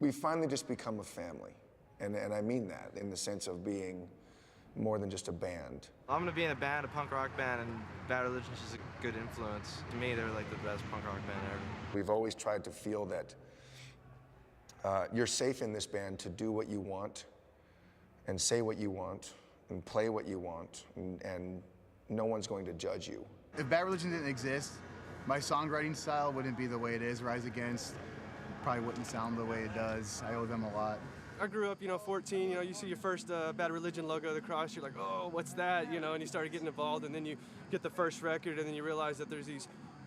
We've finally just become a family, and I mean that in the sense of being more than just a band. I'm gonna be in a band, a punk rock band, and Bad Religion's just a good influence. To me, they're like the best punk rock band ever. We've always tried to feel that you're safe in this band to do what you want, and say what you want, and play what you want, and no one's going to judge you. If Bad Religion didn't exist, my songwriting style wouldn't be the way it is. Rise Against probably wouldn't sound the way it does. I owe them a lot. I grew up, 14, you see your first Bad Religion logo of the cross, you're like, oh, what's that, and you started getting involved, and then you get the first record, and then you realize that there's these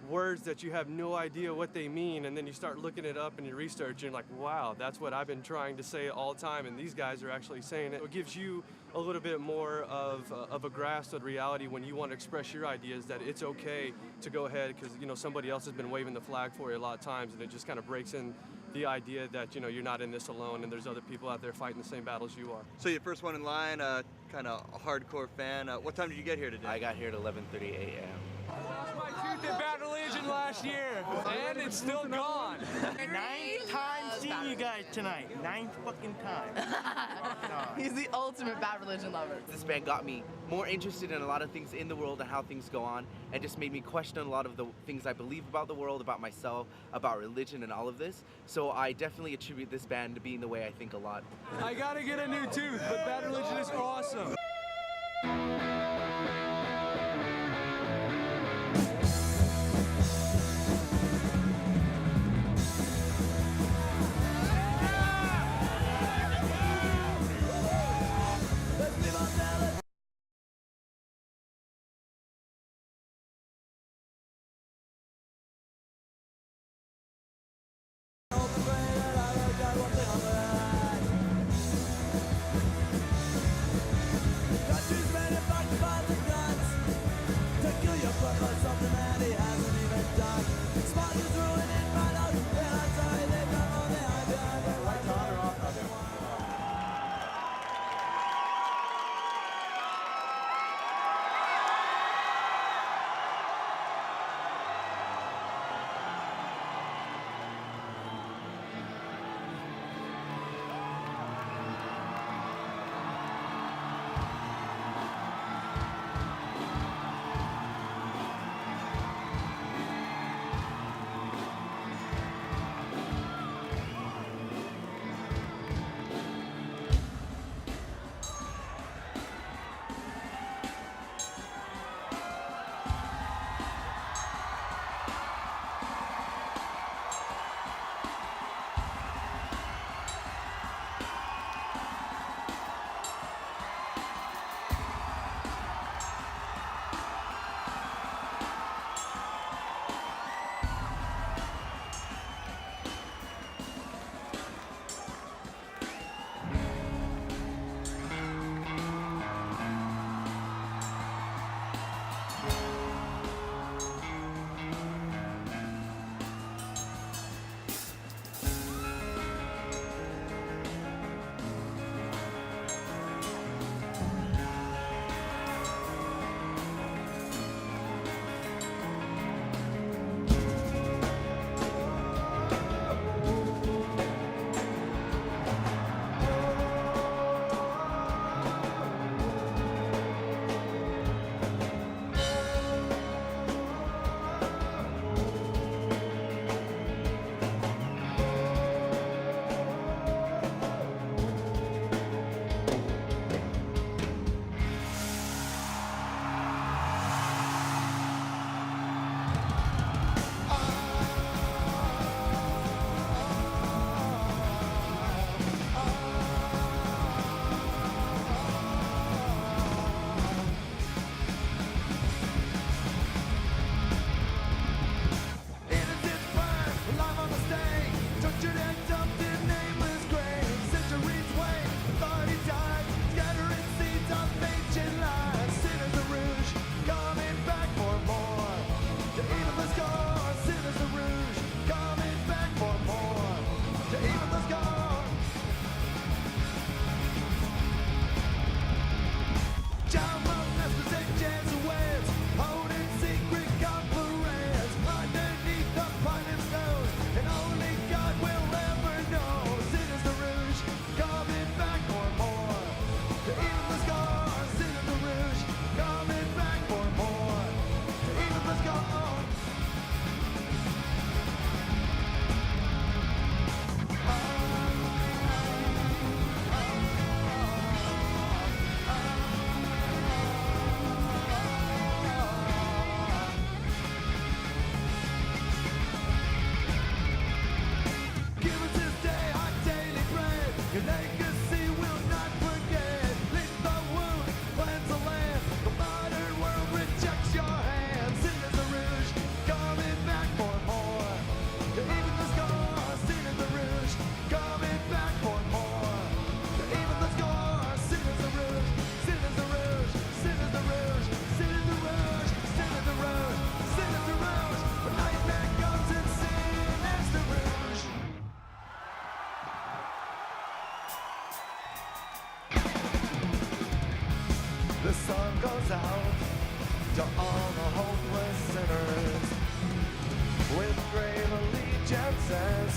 words that you have no idea what they mean, and then you start looking it up and you research, and you're like, wow, that's what I've been trying to say all the time, and these guys are actually saying it. It gives you a little bit more of a grasp of reality when you want to express your ideas, that it's okay to go ahead, because, somebody else has been waving the flag for you a lot of times, and it just kind of breaks in the idea that, you're not in this alone and there's other people out there fighting the same battles you are. So you're the first one in line, kind of a hardcore fan. What time did you get here today? I got here at 11:30 a.m. I lost my tooth in Bad Religion last year, and it's still gone. Ninth time seeing you guys tonight. Ninth fucking time. He's the ultimate Bad Religion lover. This band got me more interested in a lot of things in the world and how things go on, and just made me question a lot of the things I believe about the world, about myself, about religion, and all of this. So I definitely attribute this band to being the way I think a lot. I gotta get a new tooth, but Bad Religion is awesome.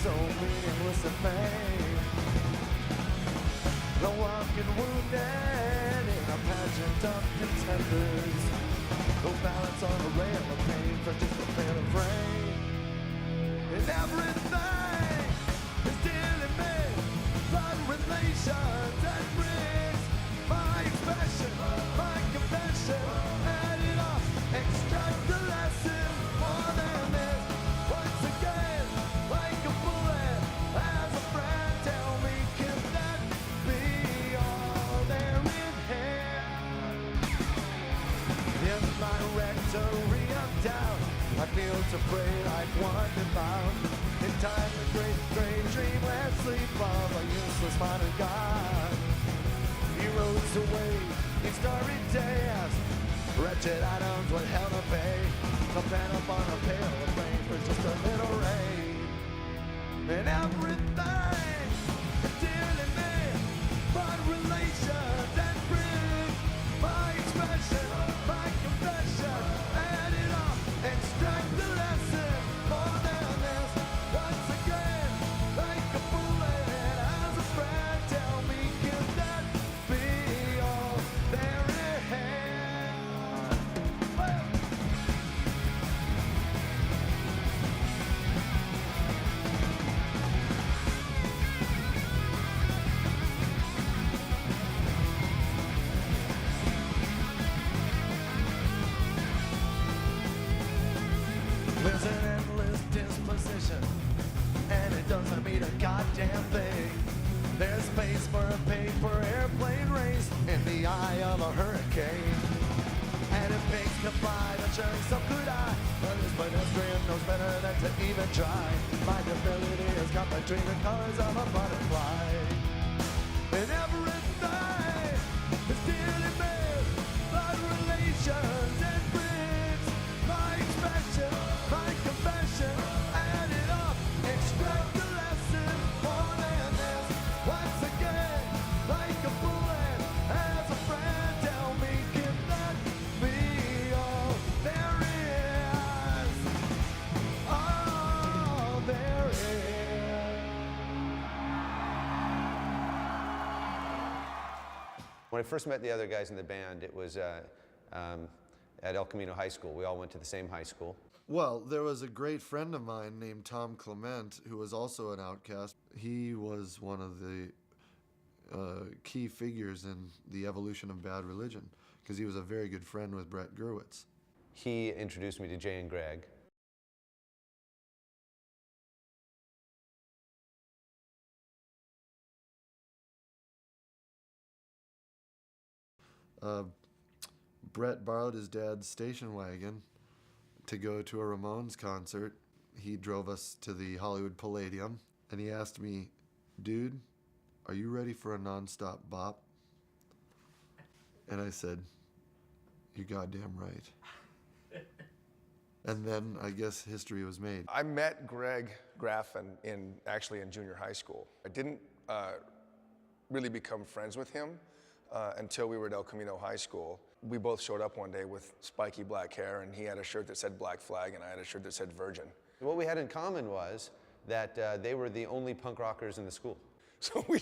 so meaningless and vain. The walking wounded in a pageant of contenders, no balance on a rail of pain for just a pair of rain. And everything is dealing me, blood relations and brings my expression, my confession, add it up, extract the lesson more than this. Once again, like a bullet, as a friend, tell me, can that be all there in here? In my rectory of doubt, I feel to pray like one devout. In time, the great, great dreamless sleep of a useless modern god. He rose away in starry days, wretched atoms with hell to pay. The pen upon a pail of rain for just a little rain. And everything is dealing me, but relations and brings my expression, my confession, add it up, extract the lesson more than this. Once again, like a bullet, as a friend, tell me, can that be all there is? Well, there's an endless disposition, and it doesn't mean a goddamn thing. There's space for a paper airplane race in the eye of a hurricane. And if pigs could fly, then sure, so could I. But this pedestrian knows better than to even try. My ability has got the dreaming colors of a butterfly. And everything is dealing me, blood relations and brings my expression, my confession, add it up, extract the lesson more than this. Once again, like a bullet, as a friend, tell me, can that be all there is? All there is. When I first met the other guys in the band, it was at El Camino High School. We all went to the same high school. Well, there was a great friend of mine named Tom Clement who was also an outcast. He was one of the key figures in the evolution of Bad Religion because he was a very good friend with Brett Gurewitz. He introduced me to Jay and Greg. Brett borrowed his dad's station wagon to go to a Ramones concert. He drove us to the Hollywood Palladium, and he asked me, "Dude, are you ready for a non-stop bop?" And I said, "You're goddamn right." And then I guess history was made. I met Greg Graffin actually in junior high school. I didn't really become friends with him until we were at El Camino High School. We both showed up one day with spiky black hair, and he had a shirt that said Black Flag, and I had a shirt that said Virgin. What we had in common was that they were the only punk rockers in the school. So we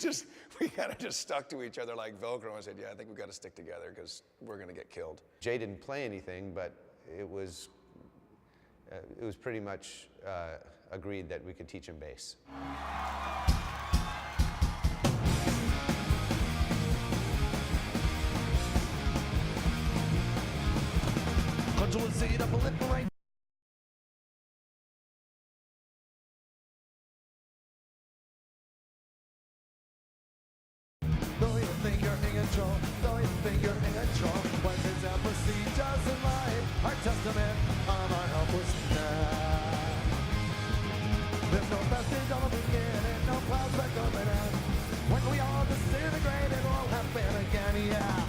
kind of just stuck to each other like Velcro and said, yeah, I think we've got to stick together because we're going to get killed. Jay didn't play anything, but it was pretty much agreed that we could teach him bass. Control Z to proliferate. Though you think you're in control, though you think you're in control, when this embassy doesn't lie, our testament of our helplessness. There's no vestige of a beginning, no prospect of an end. When we all disintegrate, it will happen again, yeah.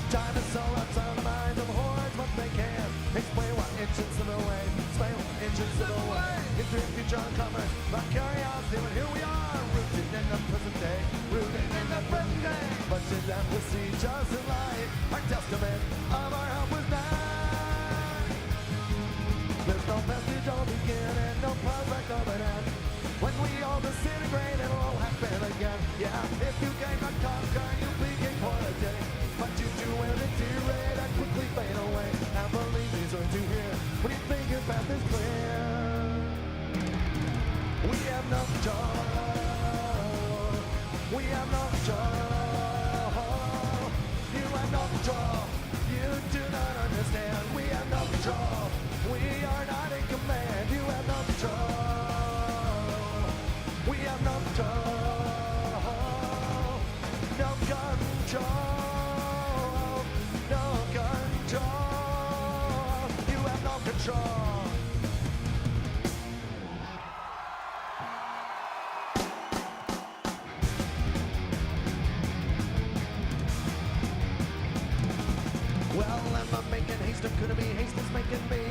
Time to sell outside the minds of hordes what they can. Explain what inches of the way, explain what inches of the way. History of future uncomers, by curiosity, but here we are, rooted in the present day, rooted in the present day. But to them we see just in light, our testament of our helplessness. There's no message or beginning. Yeah, if you gain a conquer, you begin for a day. But you do deteriorate and quickly fade away. And believe these words you hear when you think your path is clear. We have no control. We have no control. You have no control. You do not understand. We have no control. We are not in command. You have no control. We have no control. No control. No control. You have no control. Well, am I making haste or could it be haste that's making me?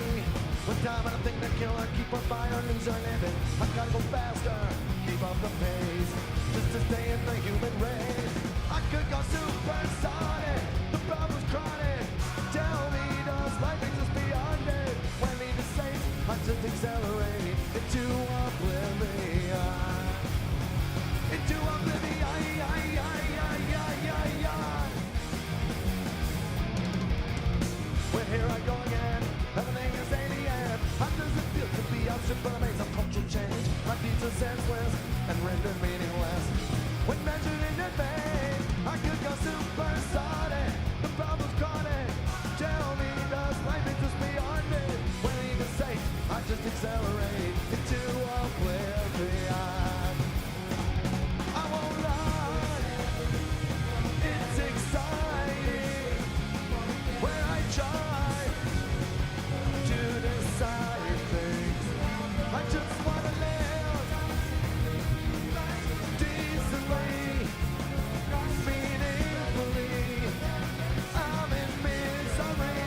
One time I think to kill or keep or buy or lose or live it. I gotta go faster, keep up the pace, just to stay in the human race. I could go supersonic, the problem's chronic. Tell me, does life exist beyond it? When I need to say, I just accelerate into oblivion. Into oblivion. Well, here I go again, everything is alien. How does it feel to be outstripped by the maze of cultural change? My deeds are senseless and rendered meaningless. When measured in advance, I could go supersonic, the problem's chronic. Tell me, does life exist beyond it? When I need to say, I just accelerate into oblivion. I won't lie, it's exciting when I try to decide things. I just wanna live decently, meaningfully. I'm in misery.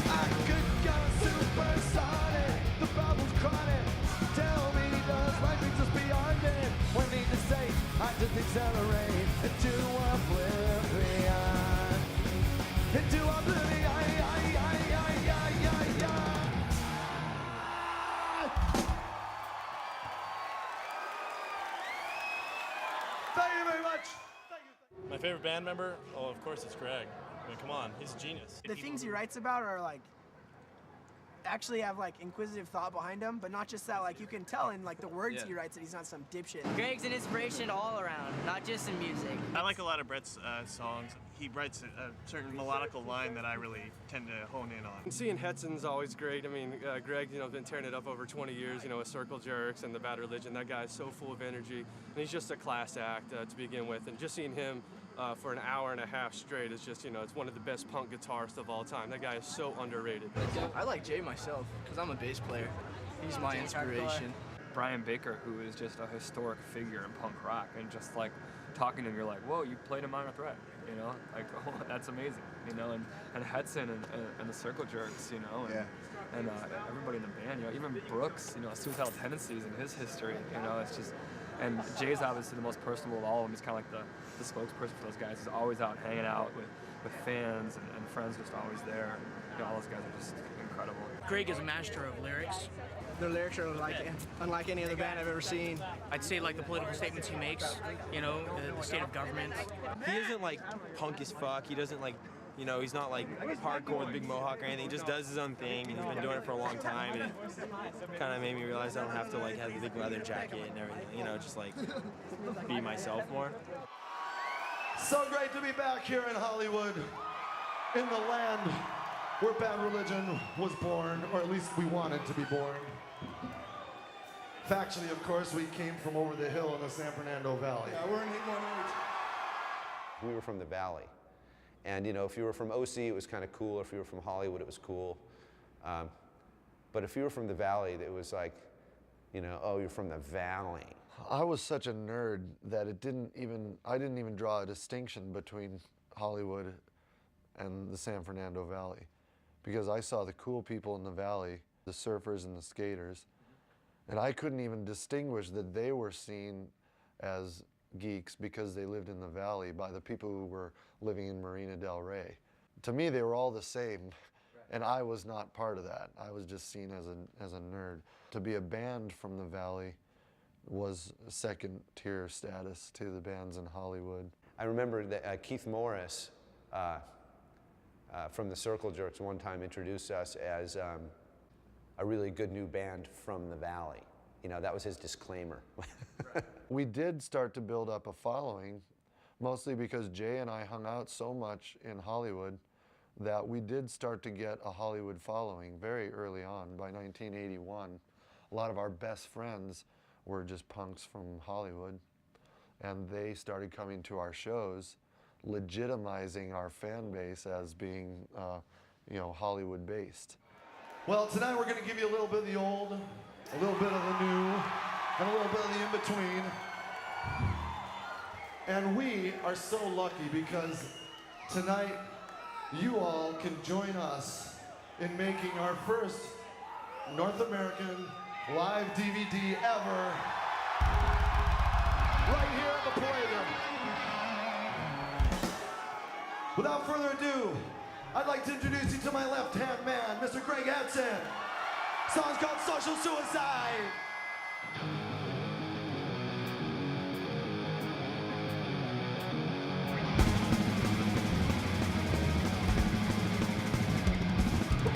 I could go supersonic, the problem's chronic. Tell me, does life exist beyond it? When I need to say, I just accelerate into oblivion. Into oblivion. Thank you very much. My favorite band member? Oh, of course it's Greg. I mean, come on, he's a genius. The things he writes about are like actually have like inquisitive thought behind them, but not just that. Like you can tell in like the words he writes that he's not some dipshit. Greg's an inspiration all around, not just in music. I like a lot of Brett's songs. He writes a certain melodical line that I really tend to hone in on. And seeing Hetson's always great. I mean, Greg, been tearing it up over 20 years, with Circle Jerks and the Bad Religion. That guy's so full of energy, and he's just a class act to begin with. And just seeing him for an hour and a half straight is just, it's one of the best punk guitarists of all time. That guy is so underrated. I like Jay myself, because I'm a bass player. He's my inspiration. Brian Baker, who is just a historic figure in punk rock, and just like talking to him, you're like, whoa, you played a Minor Threat, like, oh, that's amazing, and Hetson and the Circle Jerks, and everybody in the band, even Brooks, suicidal tendencies in his history, it's just, and Jay's obviously the most personable of all of them. He's kind of like the spokesperson for those guys. He's always out hanging out with fans and friends, just always there. And, all those guys are just incredible. Greg is a master of lyrics. The lyrics are unlike any other band I've ever seen. I'd say like the political statements he makes, the state of government. He isn't like punk as fuck. He doesn't like, he's not like hardcore with a big mohawk or anything. He just does his own thing, and he's been doing it for a long time. And it kind of made me realize I don't have to like have a big leather jacket and everything. Just like be myself more. So great to be back here in Hollywood, in the land where Bad Religion was born, or at least we wanted to be born. Factually, of course, we came from over the hill in the San Fernando Valley. Yeah, we're in 818. We were from the Valley. And if you were from OC, it was kind of cool. If you were from Hollywood, it was cool. But if you were from the Valley, it was like, oh, you're from the Valley. I was such a nerd that I didn't even draw a distinction between Hollywood and the San Fernando Valley, because I saw the cool people in the Valley, the surfers and the skaters, and I couldn't even distinguish that they were seen as geeks because they lived in the Valley by the people who were living in Marina del Rey. To me, they were all the same. And I was not part of that. I was just seen as a nerd. To be a band from the Valley was second tier status to the bands in Hollywood. I remember that Keith Morris from the Circle Jerks one time introduced us as a really good new band from the Valley. You know, that was his disclaimer. We did start to build up a following, mostly because Jay and I hung out so much in Hollywood that we did start to get a Hollywood following very early on. By 1981, a lot of our best friends were just punks from Hollywood, and they started coming to our shows, legitimizing our fan base as being, you know, Hollywood-based. Well, tonight we're going to give you a little bit of the old, a little bit of the new, and a little bit of the in-between. And we are so lucky because tonight you all can join us in making our first North American live DVD ever right here at the Palladium. Without further ado, I'd like to introduce you to my left-hand man, Mr. Greg Hetson. Song's called Social Suicide.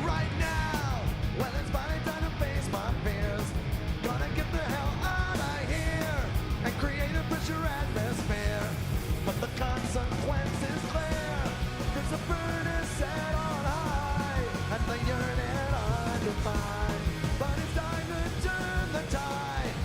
Right now, well, it's finally time to face my fears. Gonna get the hell out of here and create a pressure atmosphere. But the consequence is clear. There's a burn is set on high and the yearning undefined. But it's time to turn the tide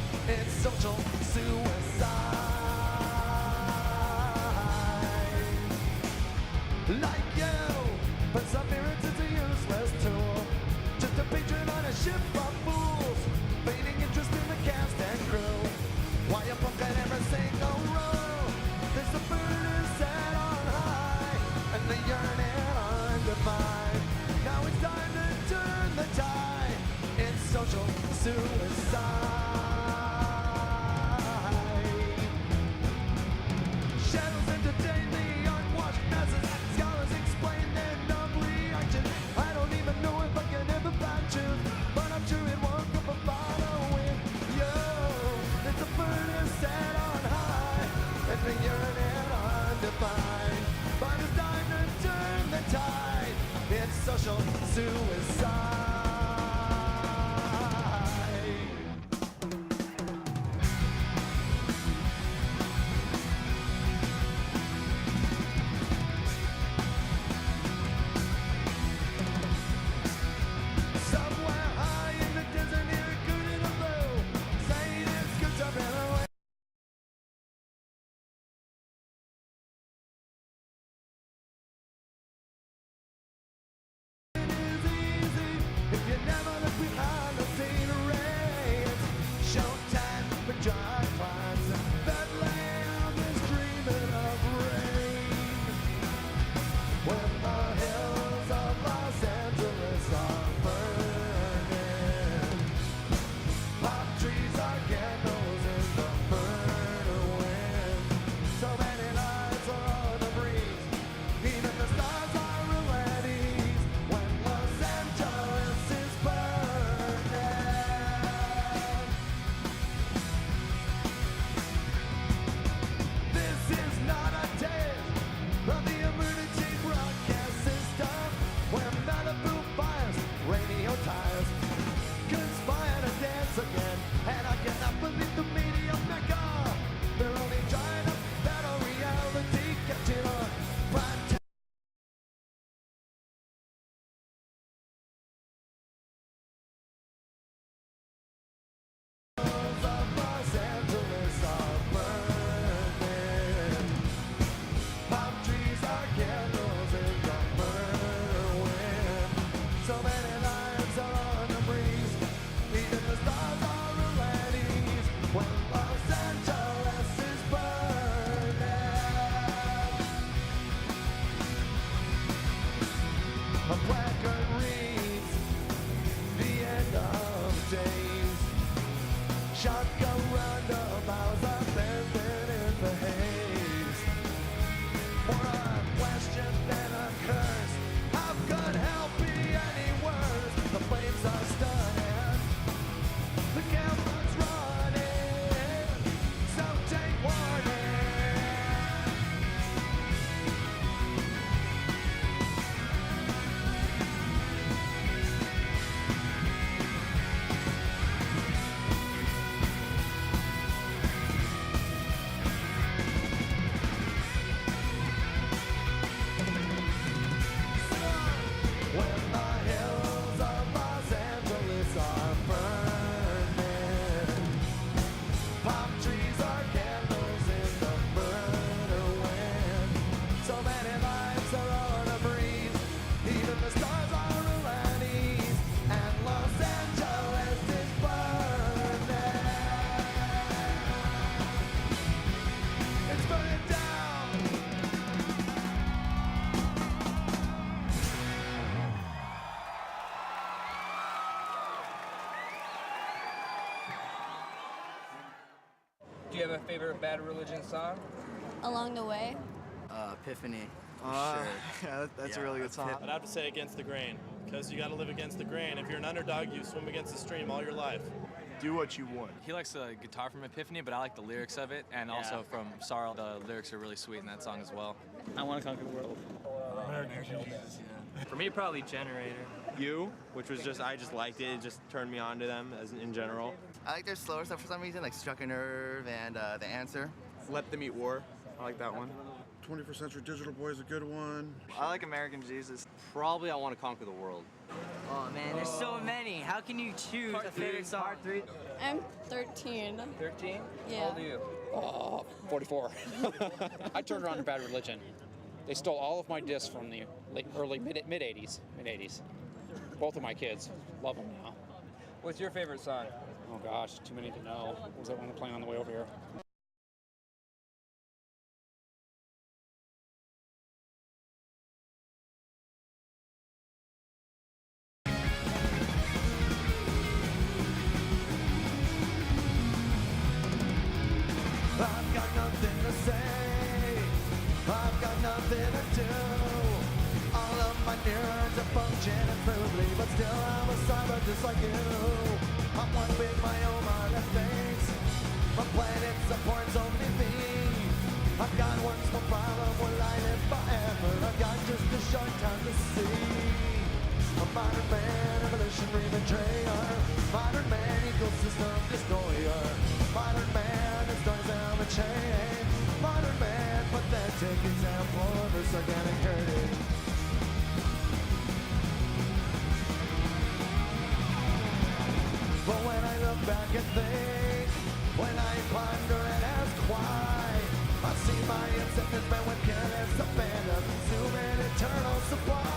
a favorite Bad Religion song? Along the Way. Epiphany. Yeah, that's a really good song. I'd have to say Against the Grain, because you got to live against the grain. If you're an underdog, you swim against the stream all your life. Do what you want. He likes the guitar from Epiphany, but I like the lyrics of it, and also from Sorrow, the lyrics are really sweet in that song as well. I Want to Conquer the World. American Jesus, yeah. For me, probably Generator. You, which was just, I just liked it. It just turned me on to them as in general. I like their slower stuff for some reason, like Struck a Nerve and The Answer. Let Them Eat War. I like that one. 21st Century Digital Boy is a good one. I like American Jesus. Probably I Want to Conquer the World. Oh man, there's so many. How can you choose a favorite song? Part 3. I'm 13. 13? Yeah. How old are you? 44. I turned around to Bad Religion. They stole all of my discs from the mid-80s. Both of my kids love them now. What's your favorite song? Oh gosh, too many to know. What was that one playing on the way over here? I've got nothing to say, I've got nothing to do. All of my neurons are functioning smoothly, but still I'm a cyber just like you. I'm one with my own mind and things. My planet supports only me. I've got one small problem, will I live forever? I've got just a short time to see. A modern man, evolutionary betrayer. Modern man, ecosystem destroyer. Modern man, it starts down the chain. Modern man, pathetic example of this organic heritage. But when I look back and think, when I ponder and ask why, I see my acceptance man with careless abandon, consuming eternal supplies.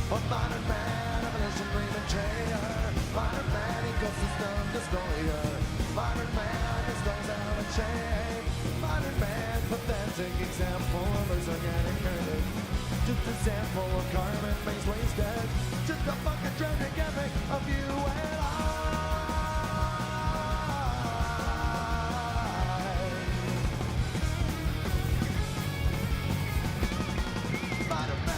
A modern man, evolutionary betrayer. Modern man, ecosystem destroyer. Modern man, it starts down the chain. Modern man, pathetic example of his organic heritage. Just a sample of carbon-based wasted. Just a fucking tragic epic of you and I. Modern man.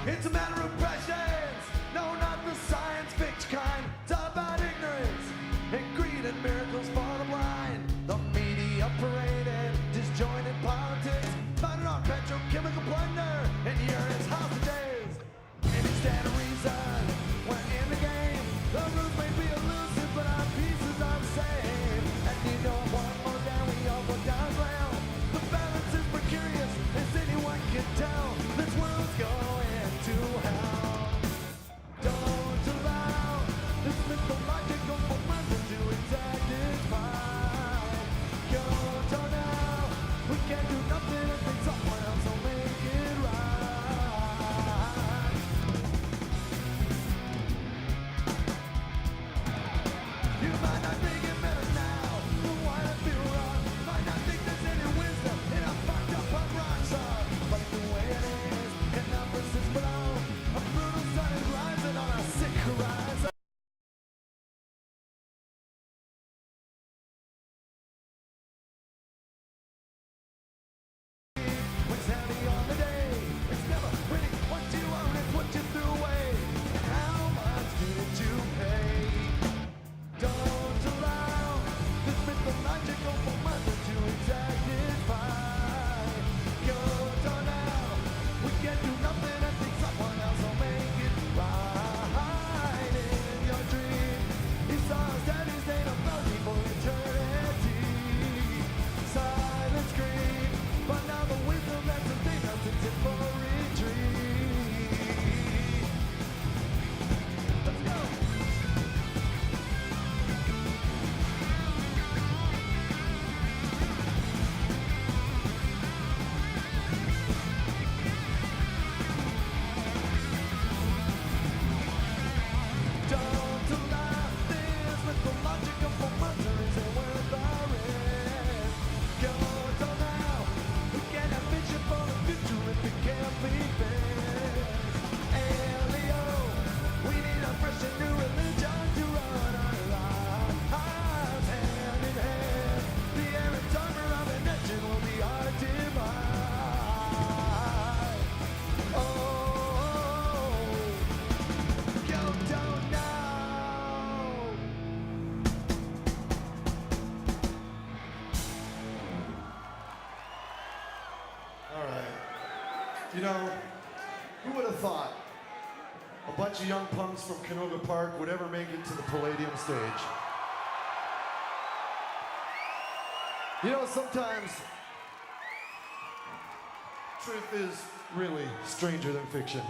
It's a matter of prescience, no, not the science fiction kind. It's about ignorance and greed and miracles for the blind. The media paraded, disjointed politics, founded on petrochemical plunder and urine hostages. And instead of reason, we're in the game. The rules may be elusive, but our pieces are safe. And you know one more down, we all go down round. The balance is precarious, as anyone can tell. This world's going to hell. Don't allow this mythological momentum to exact its pride. Kyoto now, we can't do nothing if it's someone else will make it right. You might not think it matters now, but why I feel wrong? Might not think there's any wisdom in a fucked up punk rock song, but the way it is, and numbers is below. A brutal sun is rising on a sick horizon. You know, who would have thought a bunch of young punks from Canoga Park would ever make it to the Palladium stage? You know, sometimes truth is really stranger than fiction.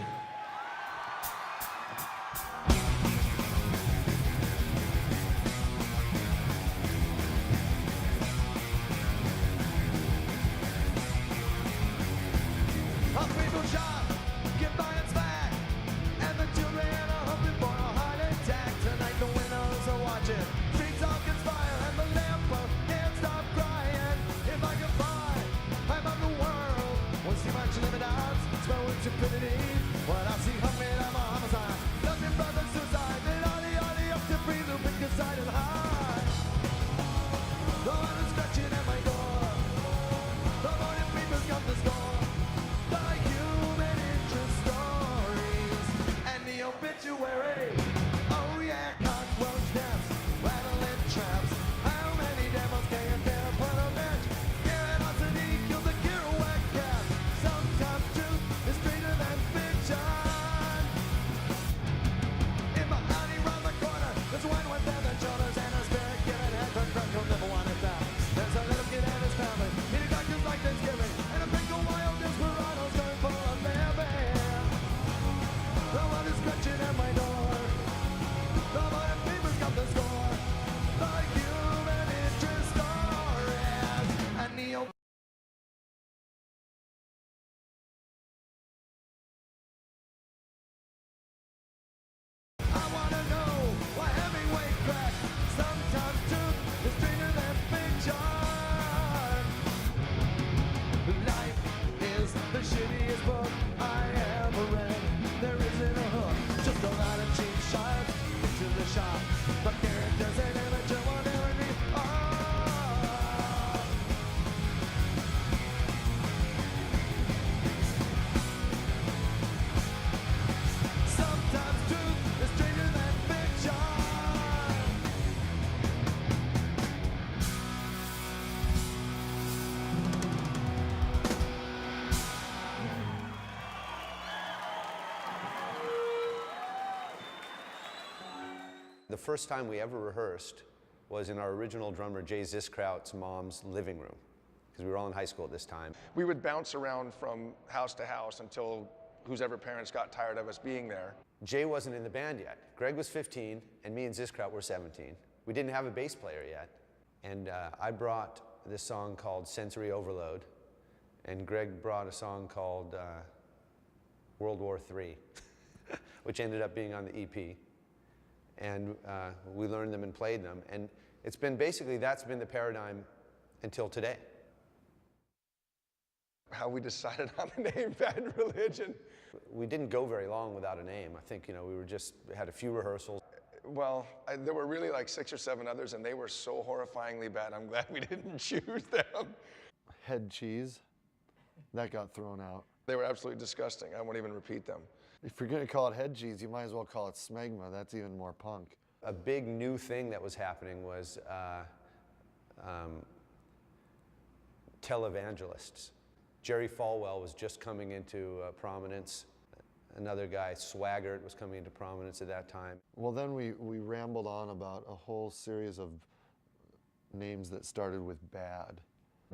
The first time we ever rehearsed was in our original drummer Jay Ziskraut's mom's living room, because we were all in high school at this time. We would bounce around from house to house until whose ever parents got tired of us being there. Jay wasn't in the band yet. Greg was 15, and me and Ziskraut were 17. We didn't have a bass player yet. And I brought this song called Sensory Overload, and Greg brought a song called World War III, which ended up being on the EP. And we learned them and played them. And it's been basically, that's been the paradigm until today. How we decided on the name Bad Religion. We didn't go very long without a name. I think, you know, we had a few rehearsals. Well, there were really like 6 or 7 others, and they were so horrifyingly bad. I'm glad we didn't choose them. Head cheese, that got thrown out. They were absolutely disgusting. I won't even repeat them. If you're gonna call it head cheese, you might as well call it smegma. That's even more punk. A big new thing that was happening was televangelists. Jerry Falwell was just coming into prominence. Another guy, Swaggart, was coming into prominence at that time. Well, then we rambled on about a whole series of names that started with bad.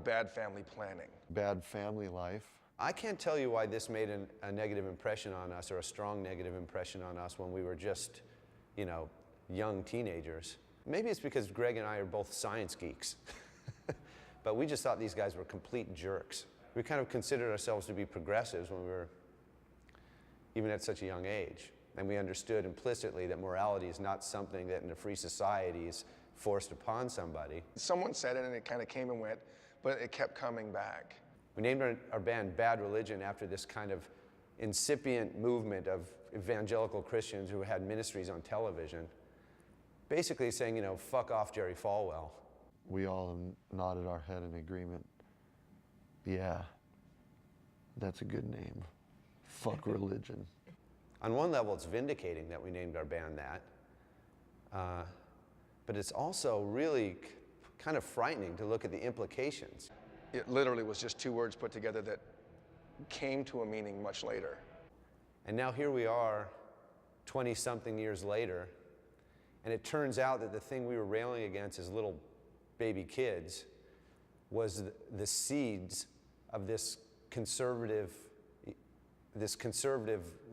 Bad family planning. Bad family life. I can't tell you why this made a negative impression on us, or a strong negative impression on us when we were just, you know, young teenagers. Maybe it's because Greg and I are both science geeks. But we just thought these guys were complete jerks. We kind of considered ourselves to be progressives when we were even at such a young age. And we understood implicitly that morality is not something that in a free society is forced upon somebody. Someone said it and it kind of came and went, but it kept coming back. We named our band Bad Religion after this kind of incipient movement of evangelical Christians who had ministries on television, basically saying, you know, fuck off Jerry Falwell. We all nodded our head in agreement. Yeah, that's a good name. Fuck religion. On one level, it's vindicating that we named our band that, but it's also really kind of frightening to look at the implications. It literally was just 2 words put together that came to a meaning much later. And now here we are, 20-something years later, and it turns out that the thing we were railing against as little baby kids was the seeds of this conservative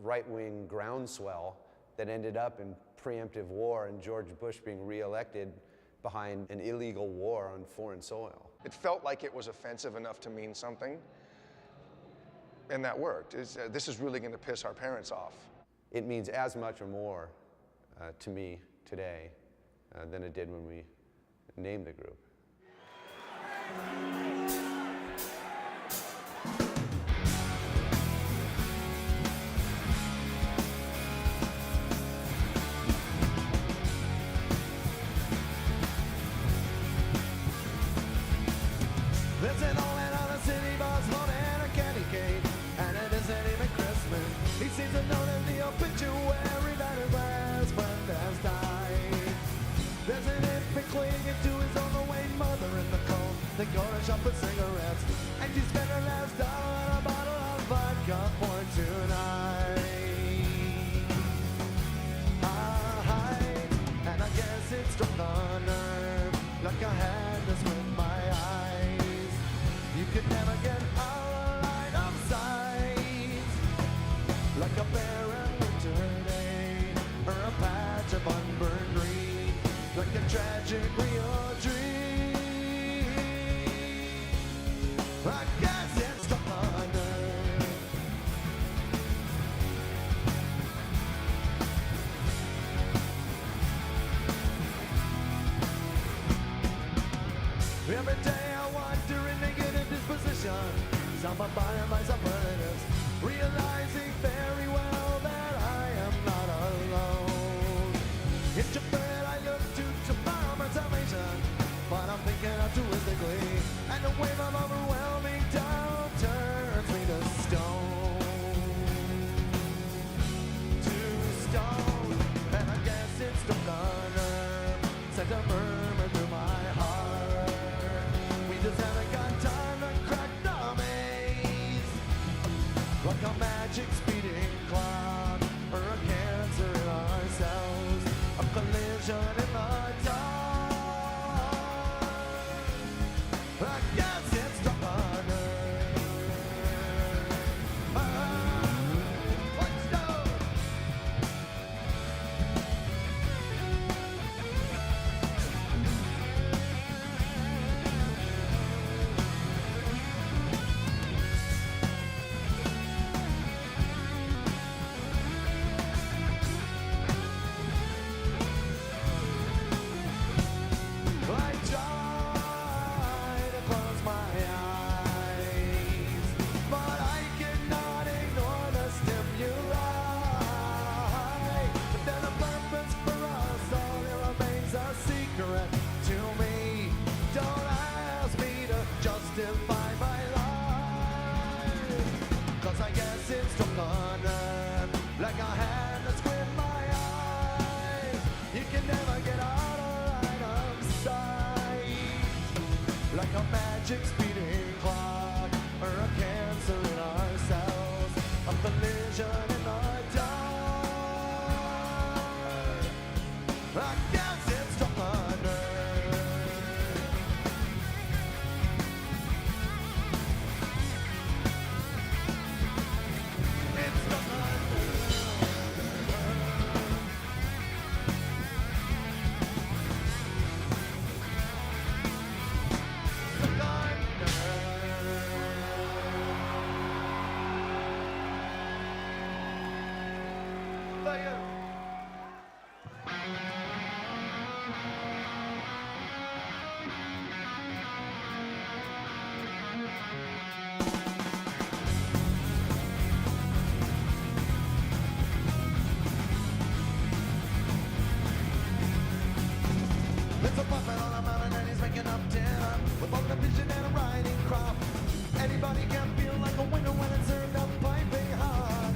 right-wing groundswell that ended up in preemptive war and George Bush being reelected behind an illegal war on foreign soil. It felt like it was offensive enough to mean something, and that worked. This is really going to piss our parents off. It means as much or more to me today than it did when we named the group. There's an old man on a city bus loading a candy cane, and it isn't even Christmas. He seems to notice the obituary that his last friend has died. There's an infant clinging to his overweight mother in the cold. They go to shop for cigarettes, and she spent her last dollar on a bottle of vodka for tonight. And I guess it struck a nerve, like I had to squint my eyes. You could never get out of line of sight, like a barren winter day, or a patch of unburned green, like a tragic real dream. I guess it struck a nerve. Every day I wander in negative disposition, summoned by my superlatives, realizing very well that I am not alone. It's your bed I look to tomorrow for salvation, but I'm thinking altruistically, and the wave of overwhelming doubt turns me to stone. To stone, and I guess it struck a nerve, sent a murmur through my heart. Just haven't got time to crack the maze, like a magic speeding clock, or a cancer in ourselves, a collision in the dark. I guess it's struck a nerve. Let's go. Magic speeding clock, or a cancer in ourselves, a collision in the dark. I guess it's struck a nerve. It's struck a There's a puppet on a mountain and he's making up dinner with both a vision and a riding crop. Anybody can feel like a winner when it's served up piping hot.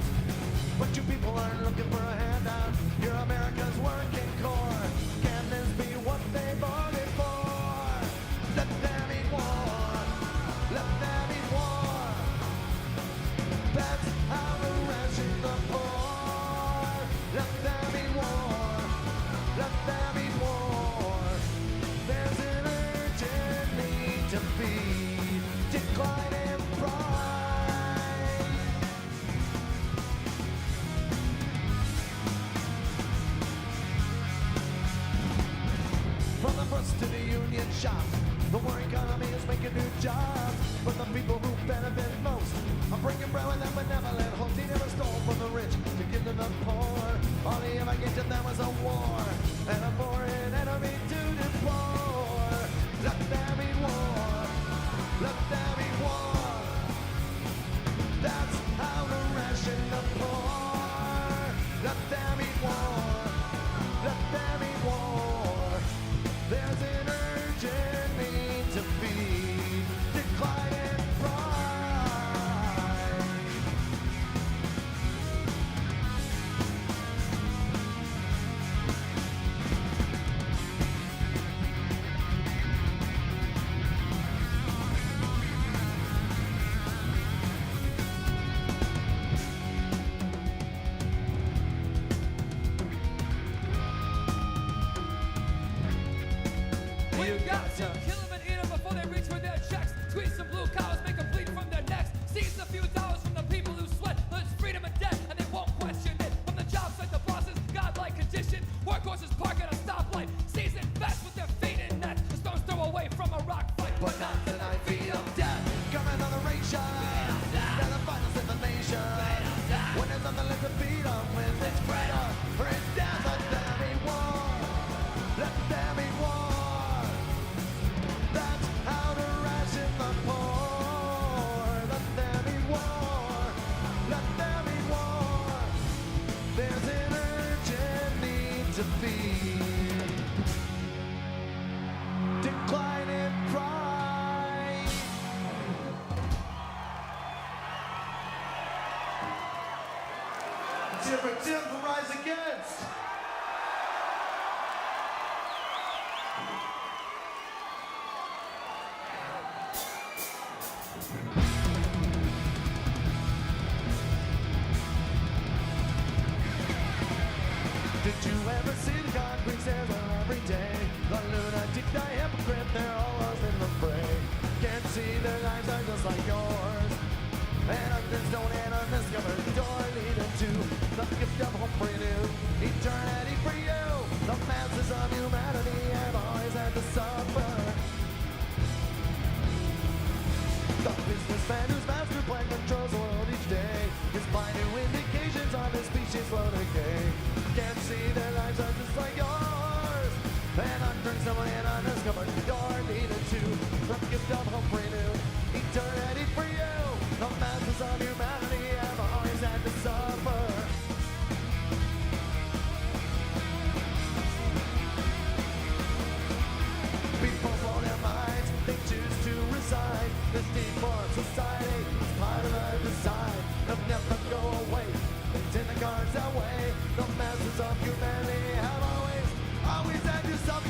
But you people aren't looking for a handout. You're America's working core. Can this be what they voted for? Let them eat war. Let them eat war. forced to the union shop. The war economy is making new jobs, but the people who benefit most are bringing bread with them benevolent hopes. He never stole from the rich to give to the poor. All he ever gave to them was a war, and a foreign enemy to deplore. Let there be war, let there be war. That's how to ration the poor. Let there be war, let there be war. There's an urgent need to feed declining pride. You got to kill them and eat them before they reach for their checks. Squeeze some blue cows, make them bleed from their necks. Seize a few dollars from the people who sweat. There's freedom and debt, and they won't question it. From the jobs like the bosses, godlike condition. Workhorses park at a stoplight. Seasoned vets with their feet in net. The stones throw away from a rock fight. But not tonight, feet of death. Coming on the ration. They're the finest in the nation. When there's nothing left to feed them with, it's freedom or it's death. Let there be war. Let there be war. That's how to ration the poor. Let there be war. Let there be war. There's an urgent need to feed declining pride. Let's hear for Tim from Rise Against. Did you ever see the concrete stairs where every day the lunatic, the hypocrite, they're all lost in the fray? Can't see their lives are just like yours, and there's no end undiscovered door leading to the gift of hope renewed, eternity for you. The masses of humanity have always had to suffer. The businessman whose master plan controls the world each day is by new indications on the species slow decay. Can't see their lives are just like yours, and unturned somewhere and undiscovered door needed to the gift of hope renewed, eternity for you. The masses of humanity have always had to suffer. People blow their minds, they choose to resign. This need for society is part of their design. They'll never go away, it's in the cards that way. The masses of humanity have always had to suffer.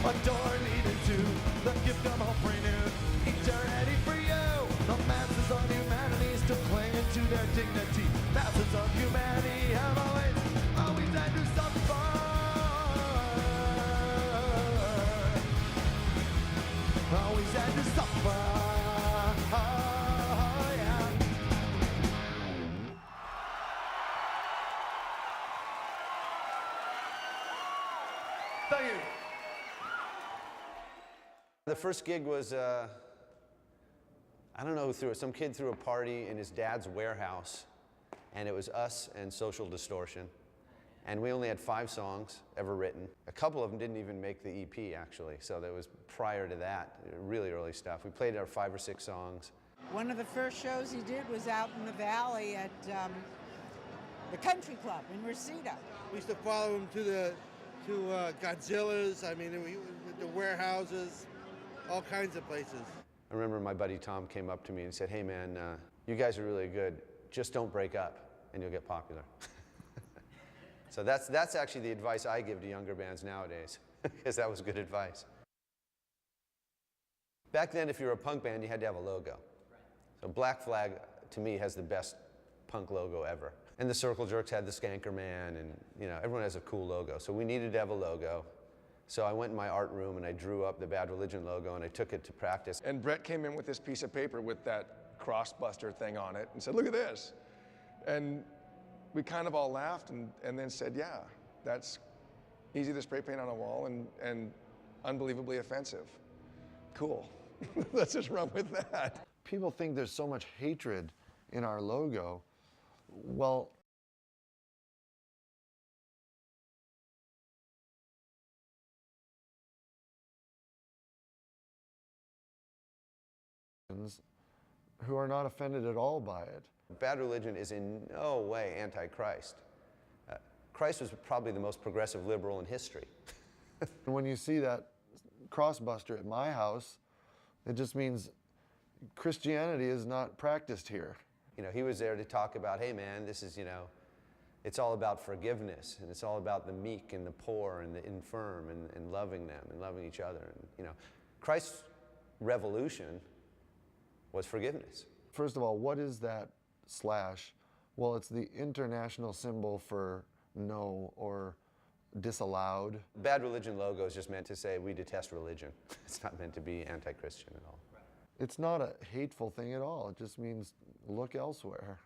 A door leading to the gift of hope renewed, eternity for you. The masses of humanity still clinging to their dignity. Masses of humanity have always had to suffer. Always had to suffer. Yeah. Thank you. The first gig was, I don't know who threw it. Some kid threw a party in his dad's warehouse, and it was us and Social Distortion. And we only had 5 songs ever written. A couple of them didn't even make the EP, actually, so that was prior to that, really early stuff. We played our 5 or 6 songs. One of the first shows he did was out in the valley at the country club in Reseda. We used to follow him to Godzilla's, I mean, the warehouses, all kinds of places. I remember my buddy Tom came up to me and said, hey man, you guys are really good, just don't break up and you'll get popular. So that's actually the advice I give to younger bands nowadays, because that was good advice. Back then, if you were a punk band, you had to have a logo. So Black Flag, to me, has the best punk logo ever. And the Circle Jerks had the Skanker Man, and you know, everyone has a cool logo. So we needed to have a logo. So I went in my art room and I drew up the Bad Religion logo and I took it to practice. And Brett came in with this piece of paper with that crossbuster thing on it and said, look at this. And we kind of all laughed and then said, yeah, that's easy to spray paint on a wall and unbelievably offensive. Cool. Let's just run with that. People think there's so much hatred in our logo. Well, who are not offended at all by it. Bad Religion is in no way anti-Christ. Christ was probably the most progressive liberal in history. When you see that crossbuster at my house, it just means Christianity is not practiced here. You know, he was there to talk about, hey man, this is, you know, it's all about forgiveness, and it's all about the meek and the poor and the infirm and loving them and loving each other. And, you know, Christ's revolution was forgiveness. First of all, what is that slash? Well, it's the international symbol for no or disallowed. Bad Religion logo is just meant to say we detest religion. It's not meant to be anti-Christian at all. It's not a hateful thing at all. It just means look elsewhere.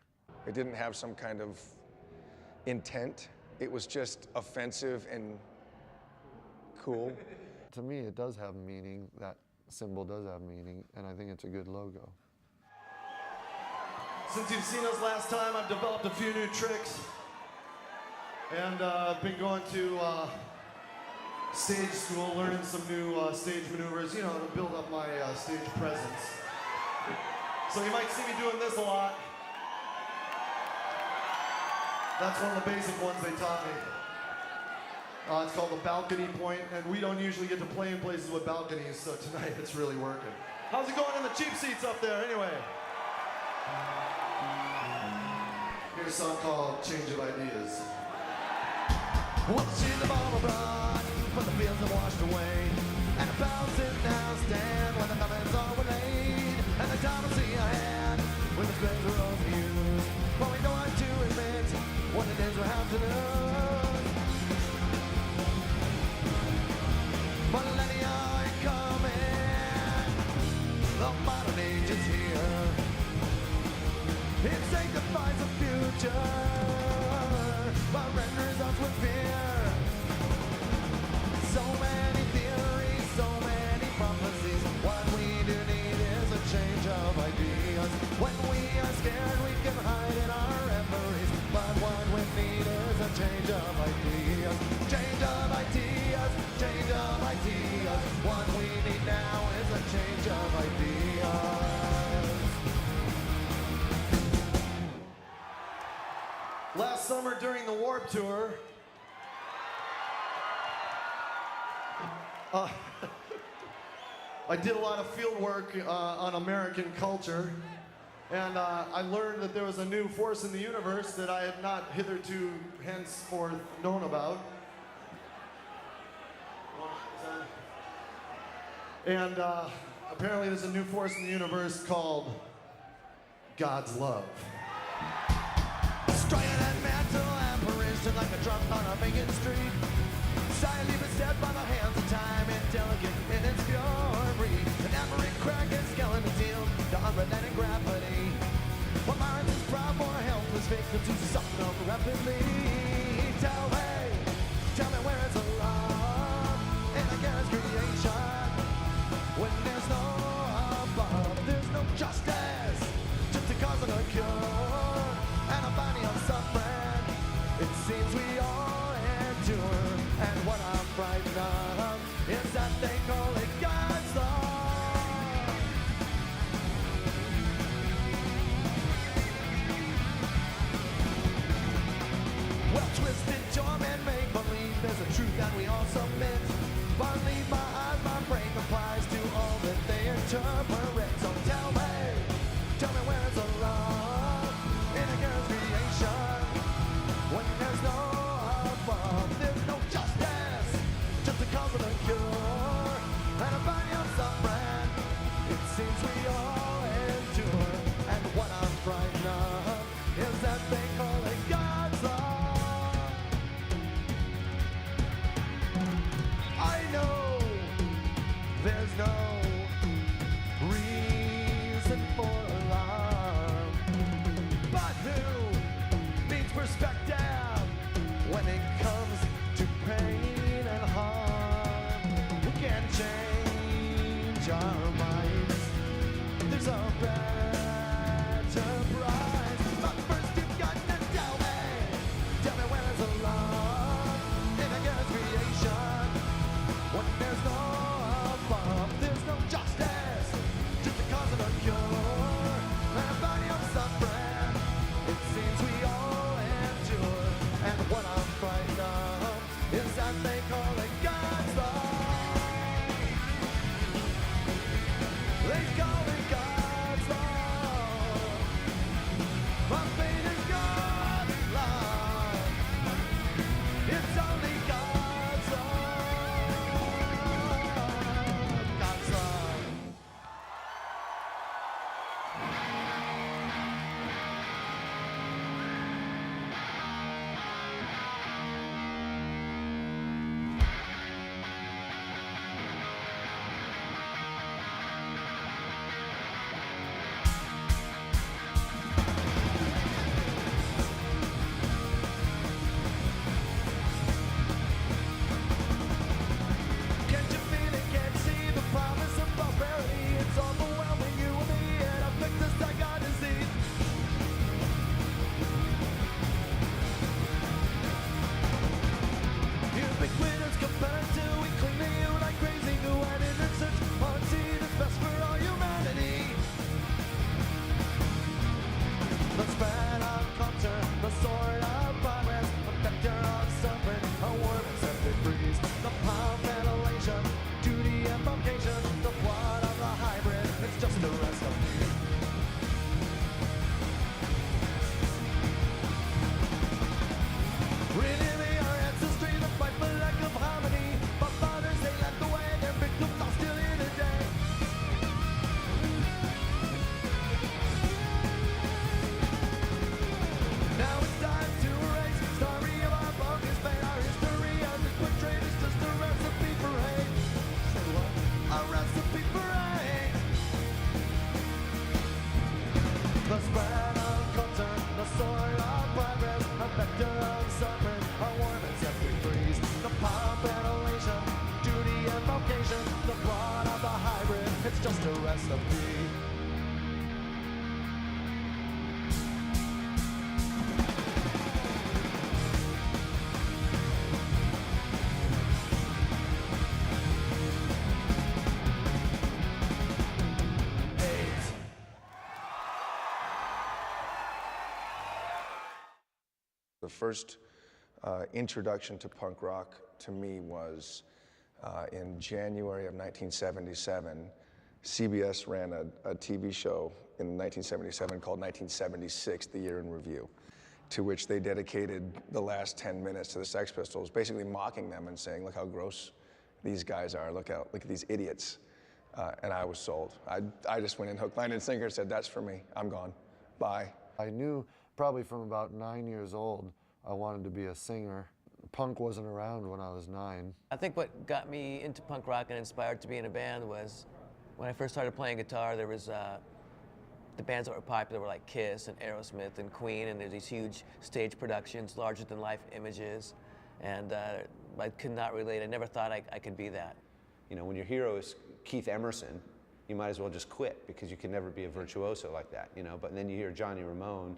It didn't have some kind of intent. It was just offensive and cool. To me, it does have meaning. That symbol does have meaning, and I think it's a good logo. Since you've seen us last time, I've developed a few new tricks. And I've been going to stage school, learning some new stage maneuvers, you know, to build up my stage presence. So you might see me doing this a lot. That's one of the basic ones they taught me. It's called the balcony point, and we don't usually get to play in places with balconies, so tonight it's really working. How's it going in the cheap seats up there, anyway? Here's a song called Change of Ideas. Well, she's a bomb abroad, but the fields are washed away. And a bouncing now stand when the comments are laid. And the time will see ahead with the splendor of views. But we don't want to admit what it is we have to lose. Millennia are coming, the modern age is here. It sanctifies the future, but renders us with fear. So many theories, so many prophecies. What we do need is a change of ideas. When we are scared, we can hide in our reveries. But what we need is a change of ideas. Change of ideas, change of ideas. What we need now is a change of ideas. Last summer during the Warp Tour, I did a lot of field work on American culture, and I learned that there was a new force in the universe that I had not hitherto henceforth known about. And apparently there's a new force in the universe called God's love. Striking that mental apparition like a drunk on a vacant street. Silently beset by the hands of time, indelicate in its fury. An every crack and skeleton deal to unrelenting gravity. What minds is proud for helpless victims who suffer rapidly. Tell me where is the love in a God's creation? When there's no above, there's no justice. Just a cause of a cure and a body of suffering. It seems we all endure. And what I'm frightened of is that they call it God's law. Well, twisted joy and make believe there's a truth that we all submit. But leave my eyes, my brain complies to all that they interpret. So tell me where is the love in a girl's creation? When there's no above, there's no justice, just a cause of a cure, and a body of suffering. It seems we all endure, and what I'm frightened of is that they call it God's law. I know there's no The first introduction to punk rock to me was in January of 1977. CBS ran a TV show in 1977 called 1976, The Year in Review, to which they dedicated the last 10 minutes to the Sex Pistols, basically mocking them and saying, look how gross these guys are, look at these idiots. And I was sold. I just went in hook, line, and sinker, said, that's for me, I'm gone, bye. I knew probably from about 9 years old, I wanted to be a singer. Punk wasn't around when I was 9. I think what got me into punk rock and inspired to be in a band was when I first started playing guitar, there was the bands that were popular were like Kiss and Aerosmith and Queen, and there's these huge stage productions, larger-than-life images, and I could not relate. I never thought I could be that. You know, when your hero is Keith Emerson, you might as well just quit because you can never be a virtuoso like that, you know. But then you hear Johnny Ramone,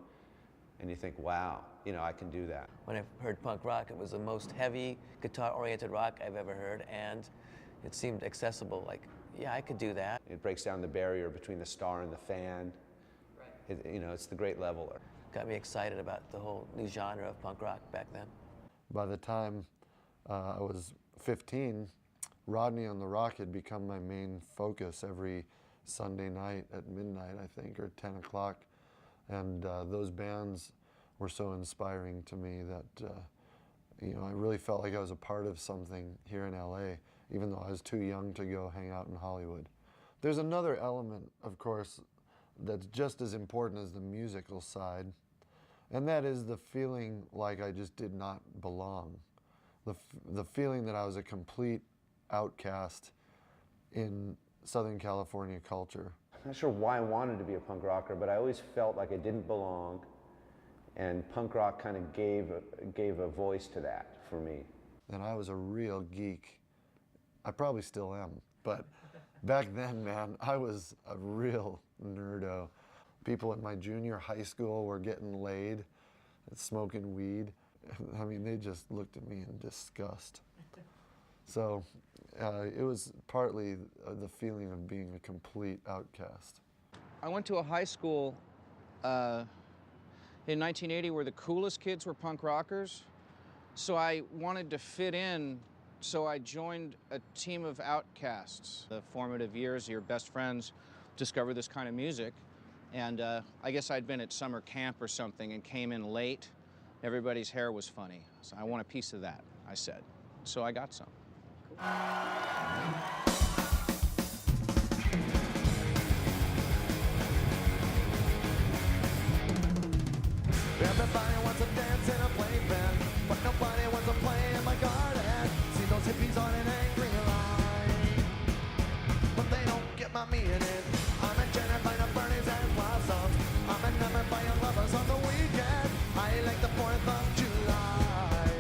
and you think, wow, you know, I can do that. When I heard punk rock, it was the most heavy, guitar-oriented rock I've ever heard, and it seemed accessible. Like, yeah, I could do that. It breaks down the barrier between the star and the fan. Right. You know, it's the great leveler. Got me excited about the whole new genre of punk rock back then. By the time I was 15, Rodney on the Rock had become my main focus every Sunday night at midnight, I think, or 10 o'clock. And those bands were so inspiring to me that, you know, I really felt like I was a part of something here in LA, even though I was too young to go hang out in Hollywood. There's another element, of course, that's just as important as the musical side, and that is the feeling like I just did not belong. The feeling that I was a complete outcast in Southern California culture. I'm not sure why I wanted to be a punk rocker, but I always felt like I didn't belong, and punk rock kind of gave a voice to that for me. And I was a real geek. I probably still am, but back then, man, I was a real nerdo. People at my junior high school were getting laid and smoking weed. I mean, they just looked at me in disgust. So it was partly the feeling of being a complete outcast. I went to a high school in 1980 where the coolest kids were punk rockers. So I wanted to fit in, so I joined a team of outcasts. The formative years, your best friends discover this kind of music. And I guess I'd been at summer camp or something and came in late. Everybody's hair was funny. So I want a piece of that, I said. So I got some. Everybody wants to dance in a playpen, but nobody wants to play in my garden. See those hippies on an angry line, but they don't get my meaning. I'm enchanted by the Bernies and blossoms. I'm enamored by your lovers on the weekend. I like the 4th of July,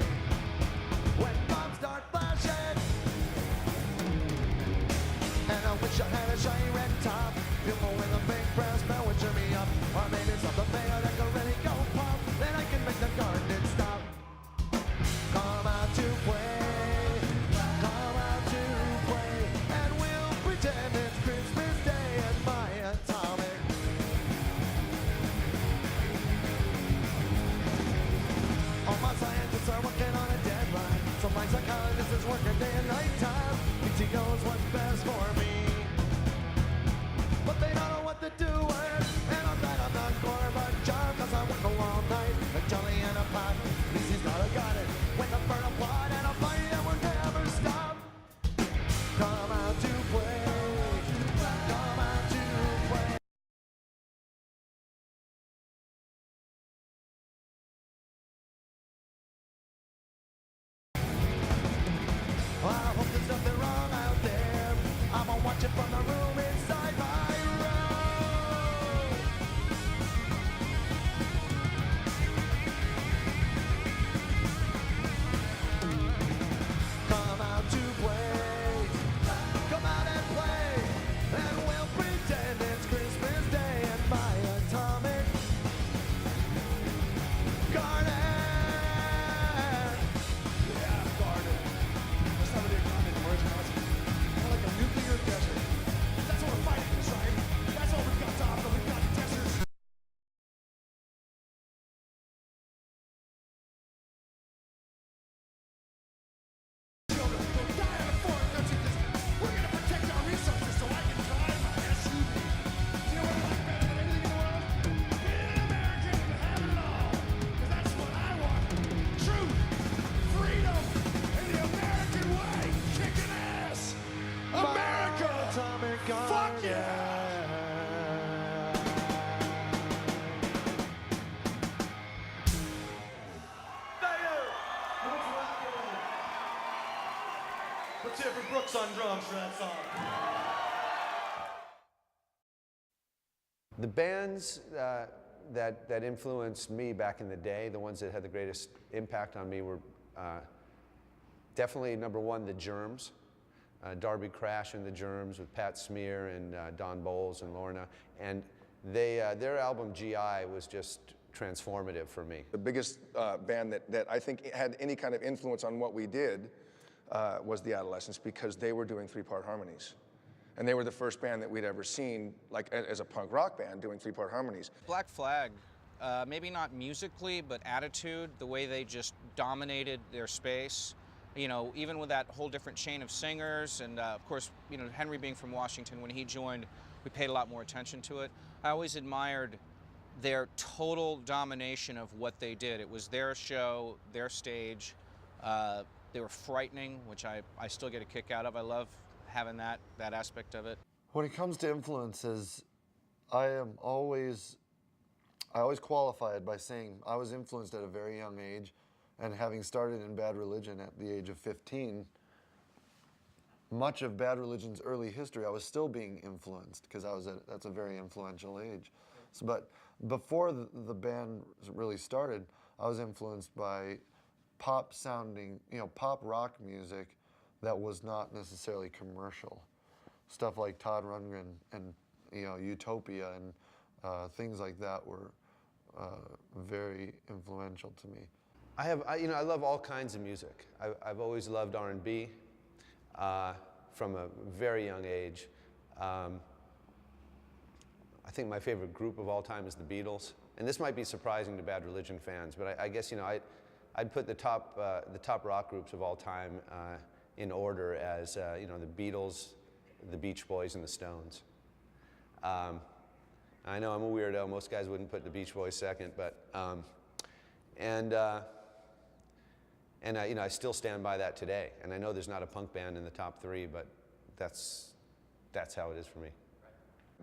when bombs start flashing. And I wish I had a shiny red top. People with a big brass bell would cheer me up. Or maybe something bigger that could really go pop. Then I can make the garden stop. Come out to play. Come out to play. And we'll pretend it's Christmas Day at my atomic. All my scientists are working on a deadline. So my psychologist is working day and night time. He knows what's best for me, but they don't know what to do with. And I'm glad I'm not Gorbachev, cause I work all night, a jolly and a pot. At least he's not a got it, with a burn a plot and a fight that will never stop. Come out to play. Come out to play. I hope there's nothing wrong out there. I'ma watch it from the room inside my room. Everett Brooks on drums for that song. The bands that influenced me back in the day, the ones that had the greatest impact on me were definitely number one, the Germs. Darby Crash and the Germs with Pat Smear and Don Bowles and Lorna. And their album GI was just transformative for me. The biggest band that I think had any kind of influence on what we did was the Adolescents, because they were doing three-part harmonies. And they were the first band that we'd ever seen, like as a punk rock band, doing three-part harmonies. Black Flag, maybe not musically, but attitude, the way they just dominated their space. You know, even with that whole different chain of singers, and of course, you know, Henry being from Washington, when he joined, we paid a lot more attention to it. I always admired their total domination of what they did. It was their show, their stage. They were frightening, which I still get a kick out of. I love having that aspect of it. When it comes to influences, I always qualify it by saying I was influenced at a very young age, and having started in Bad Religion at the age of 15, much of Bad Religion's early history, I was still being influenced because that's a very influential age. So, but before the band really started, I was influenced by pop sounding, pop rock music that was not necessarily commercial. Stuff like Todd Rundgren and Utopia and things like that were very influential to me. I love all kinds of music. I've always loved R&B from a very young age. I think my favorite group of all time is the Beatles, and this might be surprising to Bad Religion fans, but I guess I'd put the top rock groups of all time in order as the Beatles, the Beach Boys, and the Stones. I know I'm a weirdo. Most guys wouldn't put the Beach Boys second, but I still stand by that today. And I know there's not a punk band in the top three, but that's how it is for me.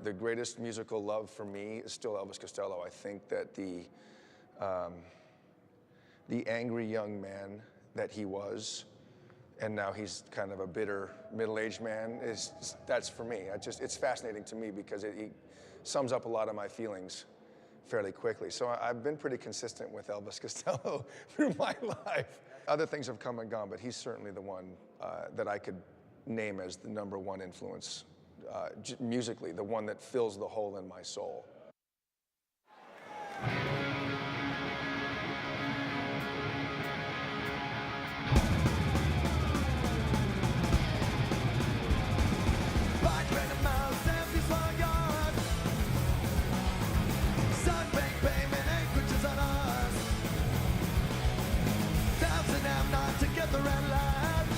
The greatest musical love for me is still Elvis Costello. I think that the angry young man that he was, and now he's kind of a bitter middle-aged man, that's for me. It's fascinating to me because he sums up a lot of my feelings fairly quickly. So I've been pretty consistent with Elvis Costello through my life. Other things have come and gone, but he's certainly the one that I could name as the number one influence musically, the one that fills the hole in my soul. Together and live,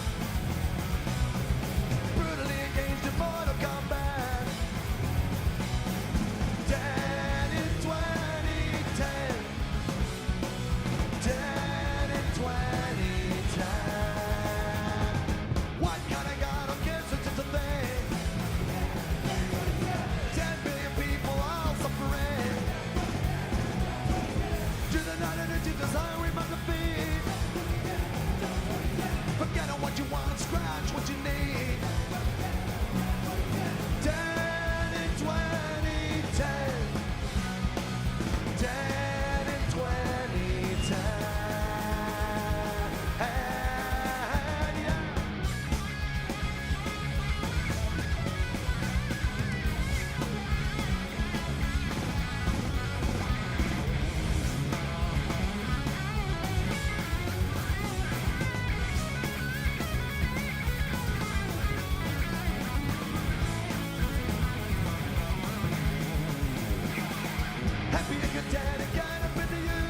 brutally engaged in mortal combat. 10 in 2010, 10 in 2010. What kind of God don't care, so just a thing. 10 billion people all suffering. To the night and to desire we must defeat. Forget what you want, scratch what you need. 10 in 2010, 10 in 2010. Yeah. Happy and content and kind of into you.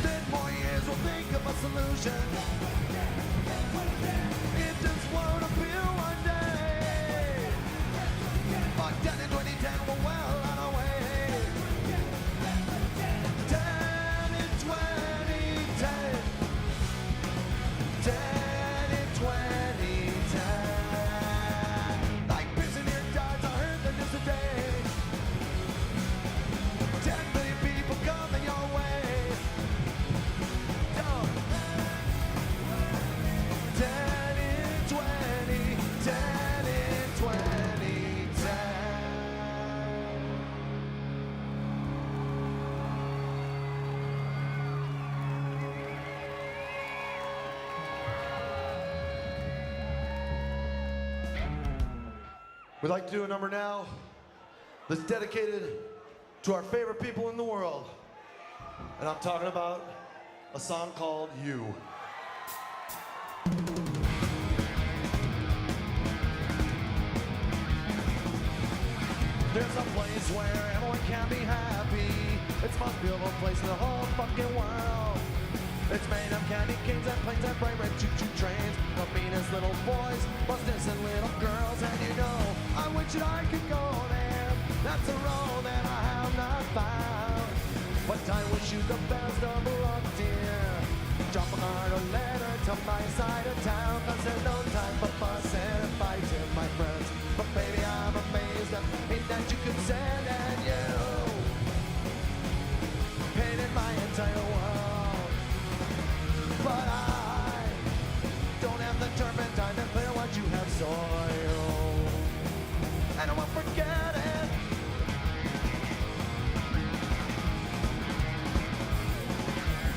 10 more years we'll think of a solution. It just won't appear one day. But 10 in 2010 we're well on our way. 10 in 2010, 10 in 2010. Like prison in darts, I heard that there's a day. 10 million people coming your way. 10 We'd like to do a number now that's dedicated to our favorite people in the world. And I'm talking about a song called You. There's a place where everyone can be happy. It's the most beautiful place in the whole fucking world. It's made of candy canes and planes and bright red choo-choo trains. The meanest little boys, most innocent little girls. And you know, I wish that I could go there. That's a road that I have not found. But I wish you the best of luck, dear. Drop a card or letter to my side of town. Cause there's no time for fussing and fighting, my friends. But baby, I'm amazed at that you could send, and you painted my entire world. But I don't have the turpentine to clear what you have soiled, and I won't forget it.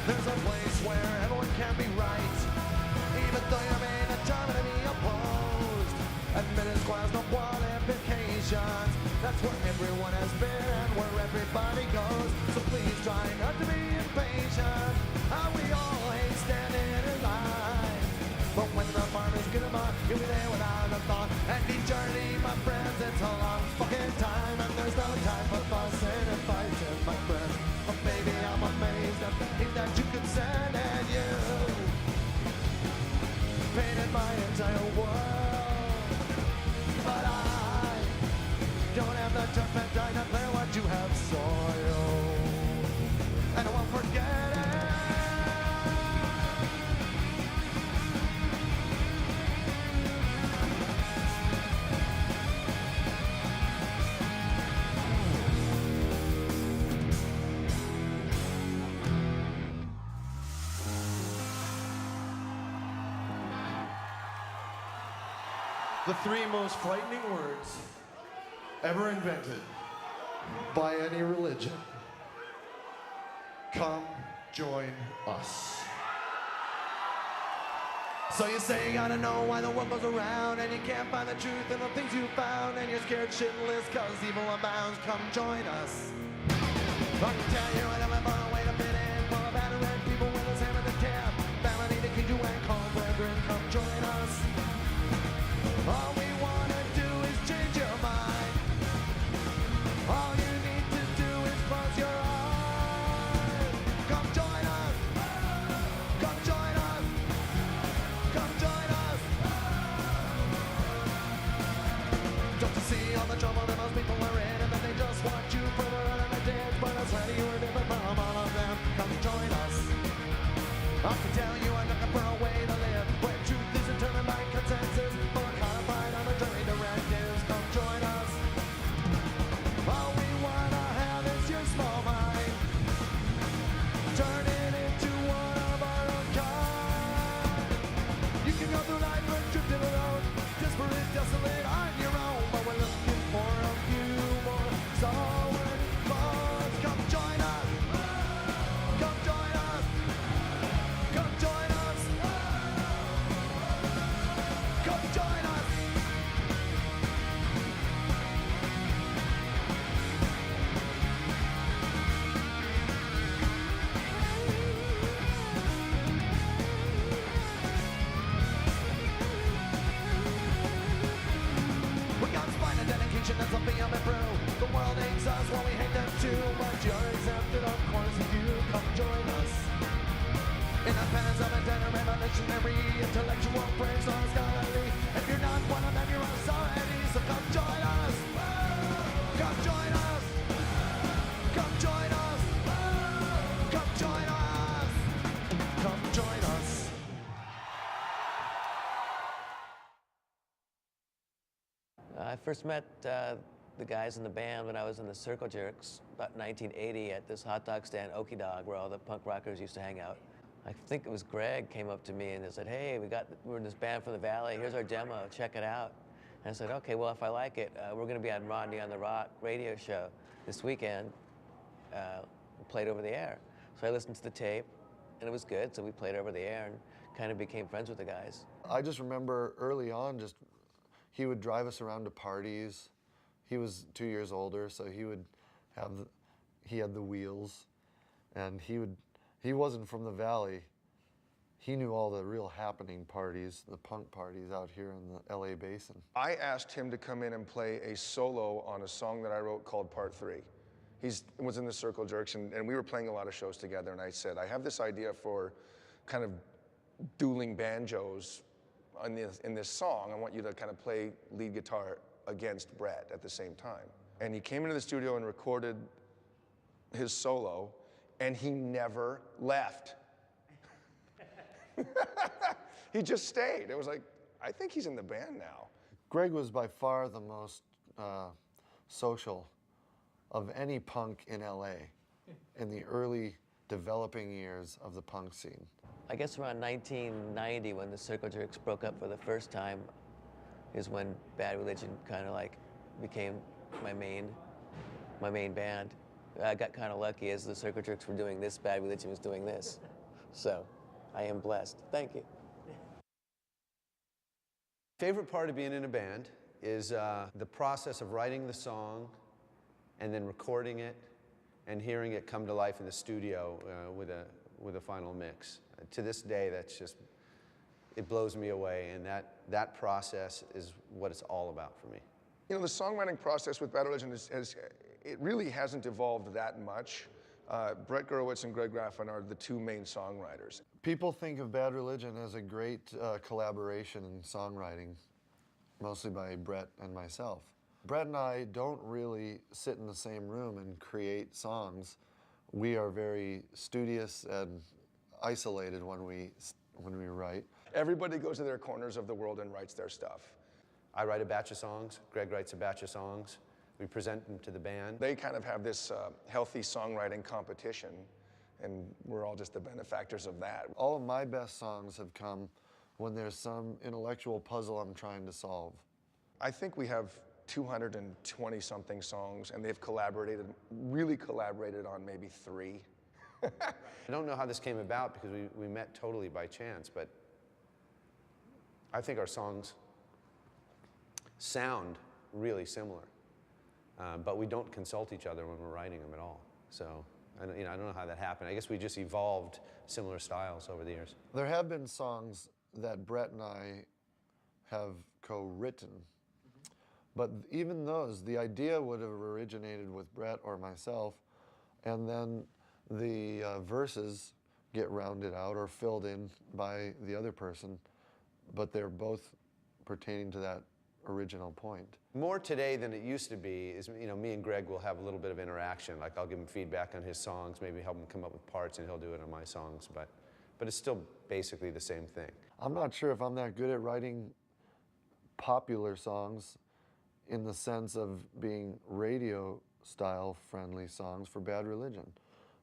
There's a place where everyone can be right, even though you may determined to be opposed. Admitted squares, no qualifications. That's where everyone has been and where everybody goes. So please try not to be impatient. How we all hate standing in line. But when the farmers get them on, you'll be there without a thought. And each journey, my friends, it's a long fucking time. And there's no time for fussing and fighting, my friends. But baby, I'm amazed at the thing that you could send, and you painted my entire world. But I don't have the turpentine to clear what you have soiled, and I won't forget it. The three most frightening words ever invented by any religion. Come join us. So you say you gotta know why the world goes around, and you can't find the truth in the things you found, and you're scared shitless cause evil abounds. Come join us. I can tell you I never found a way to fit in, full of battered people with us hammer the tap. Family to keep you and call brethren. Come join us. All we wanna do is change your mind. All you need to do is close your eyes. Come join us. Come join us. Come join us. Don't you see all the trouble that most people are in, and that they just want you for the run of the dance? But I swear to you, we're different from all of them. Come join us. I can tell you I'm looking for a way to live where truth is determined by consensus. Desolate on your own, but we're looking for a few more solid cause. Come join us. Come join us. Come join us. Come join us. That's something I'm through. The world hates us while we hate them too. But you're exempted, of course, if you come join us. Independence of intent, revolutionary, intellectual, praise, or scholarly. If you're not one of them, you're a society. So come join us. Come join us. Come join us. Come join us. Come join us. I first met the guys in the band when I was in the Circle Jerks about 1980 at this hot dog stand, Okie Dog, where all the punk rockers used to hang out. I think it was Greg came up to me and said, hey, we're in this band from the Valley, here's our demo, check it out. And I said, okay, well, if I like it, we're gonna be on Rodney on the Rock radio show this weekend, played over the air. So I listened to the tape, and it was good, so we played over the air and kind of became friends with the guys. I just remember early on just he would drive us around to parties. He was 2 years older, so he had the wheels, and he wasn't from the Valley. He knew all the real happening parties, the punk parties out here in the LA basin. I asked him to come in and play a solo on a song that I wrote called Part 3. He was in the Circle Jerks, and we were playing a lot of shows together, and I said, I have this idea for kind of dueling banjos in this song. I want you to kind of play lead guitar against Brett at the same time. And he came into the studio and recorded his solo, and he never left. He just stayed. It was like, I think he's in the band now. Greg was by far the most social of any punk in LA in the early developing years of the punk scene. I guess around 1990, when the Circle Jerks broke up for the first time, is when Bad Religion kind of like became my main band. I got kind of lucky. As the Circle Jerks were doing this, Bad Religion was doing this. So I am blessed. Thank you. Favorite part of being in a band is the process of writing the song and then recording it and hearing it come to life in the studio with a final mix. To this day, it blows me away, and that process is what it's all about for me. You know, the songwriting process with Bad Religion it really hasn't evolved that much. Brett Gurewitz and Greg Graffin are the two main songwriters. People think of Bad Religion as a great collaboration in songwriting, mostly by Brett and myself. Brett and I don't really sit in the same room and create songs. We are very studious and isolated when we write. Everybody goes to their corners of the world and writes their stuff. I write a batch of songs, Greg writes a batch of songs. We present them to the band. They kind of have this healthy songwriting competition, and we're all just the benefactors of that. All of my best songs have come when there's some intellectual puzzle I'm trying to solve. I think we have 220-something songs, and they've really collaborated on maybe 3. I don't know how this came about because we met totally by chance, but I think our songs sound really similar. But we don't consult each other when we're writing them at all. So I don't know how that happened. I guess we just evolved similar styles over the years. There have been songs that Brett and I have co-written. But even those, the idea would have originated with Brett or myself, and then the verses get rounded out or filled in by the other person, but they're both pertaining to that original point. More today than it used to be is, me and Greg will have a little bit of interaction. Like I'll give him feedback on his songs, maybe help him come up with parts, and he'll do it on my songs. But it's still basically the same thing. I'm not sure if I'm that good at writing popular songs in the sense of being radio-style friendly songs for Bad Religion.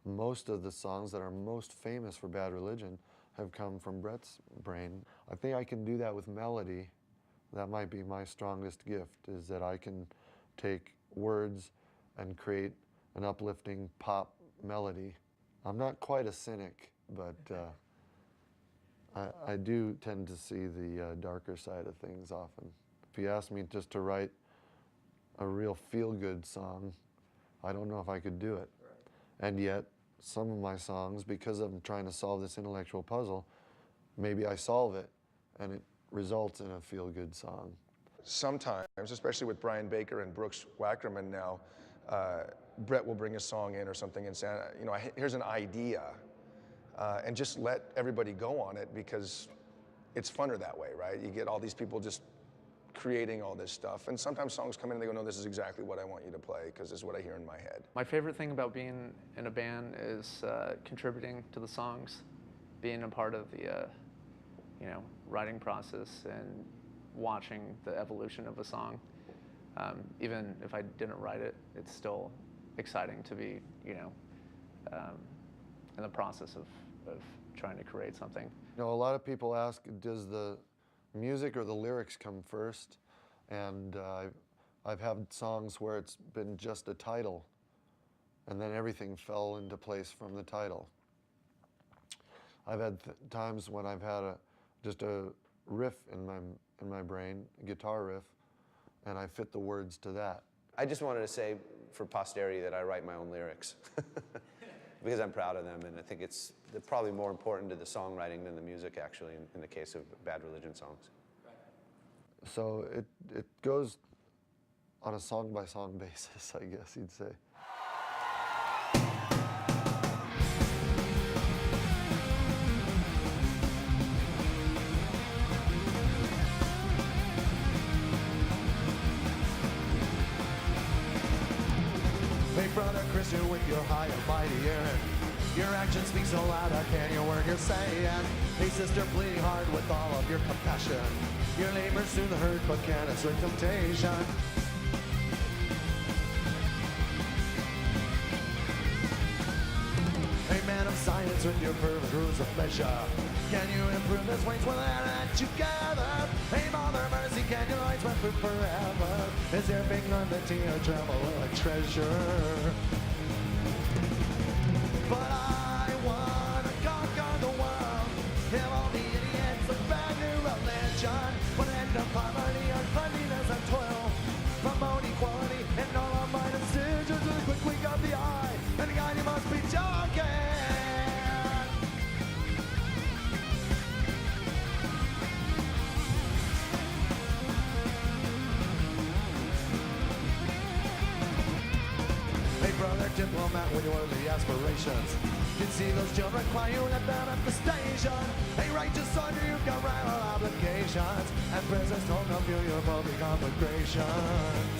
Most of the songs that are most famous for Bad Religion have come from Brett's brain. I think I can do that with melody. That might be my strongest gift, is that I can take words and create an uplifting pop melody. I'm not quite a cynic, but I do tend to see the darker side of things often. If you ask me just to write a real feel-good song, I don't know if I could do it. And yet, some of my songs, because I'm trying to solve this intellectual puzzle, maybe I solve it, and it results in a feel-good song. Sometimes, especially with Brian Baker and Brooks Wackerman now, Brett will bring a song in or something and say, here's an idea, and just let everybody go on it, because it's funner that way, right? You get all these people just creating all this stuff, and sometimes songs come in and they go, no, this is exactly what I want you to play, because this is what I hear in my head. My favorite thing about being in a band is contributing to the songs, being a part of the writing process and watching the evolution of a song. Even if I didn't write it, it's still exciting to be, in the process of trying to create something. A lot of people ask, does the music or the lyrics come first? And I've had songs where it's been just a title, and then everything fell into place from the title. I've had times when I've had just a riff in my brain, a guitar riff, and I fit the words to that. I just wanted to say for posterity that I write my own lyrics because I'm proud of them, and I think they're probably more important to the songwriting than the music, actually, in the case of Bad Religion songs. So it goes on a song-by-song basis, I guess you'd say. Hey brother Christian, with your high and mighty errand, your action speaks so loud, how can you word you're saying? Hey sister, plead hard with all of your compassion. Your labor soon hurt, but can't escape temptation. Hey man of science, with your perfect rules of measure, can you improve this ways when they're at together? Hey mother mercy, can your lights run through forever? Is your finger on the tear travel like treasure? But I wanna conquer the world. Give all the idiots a brand new religion. Put an end to poverty, uncleanliness, and toil. Promote equality and all of my decisions with a quick wink of the eye. And the guy you must be joking. Hey brother diplomat with worldly aspirations, can see those children cry, you let them at the station. Hey righteous son, you got rival obligations, and prisoners don't confuse your public obligations.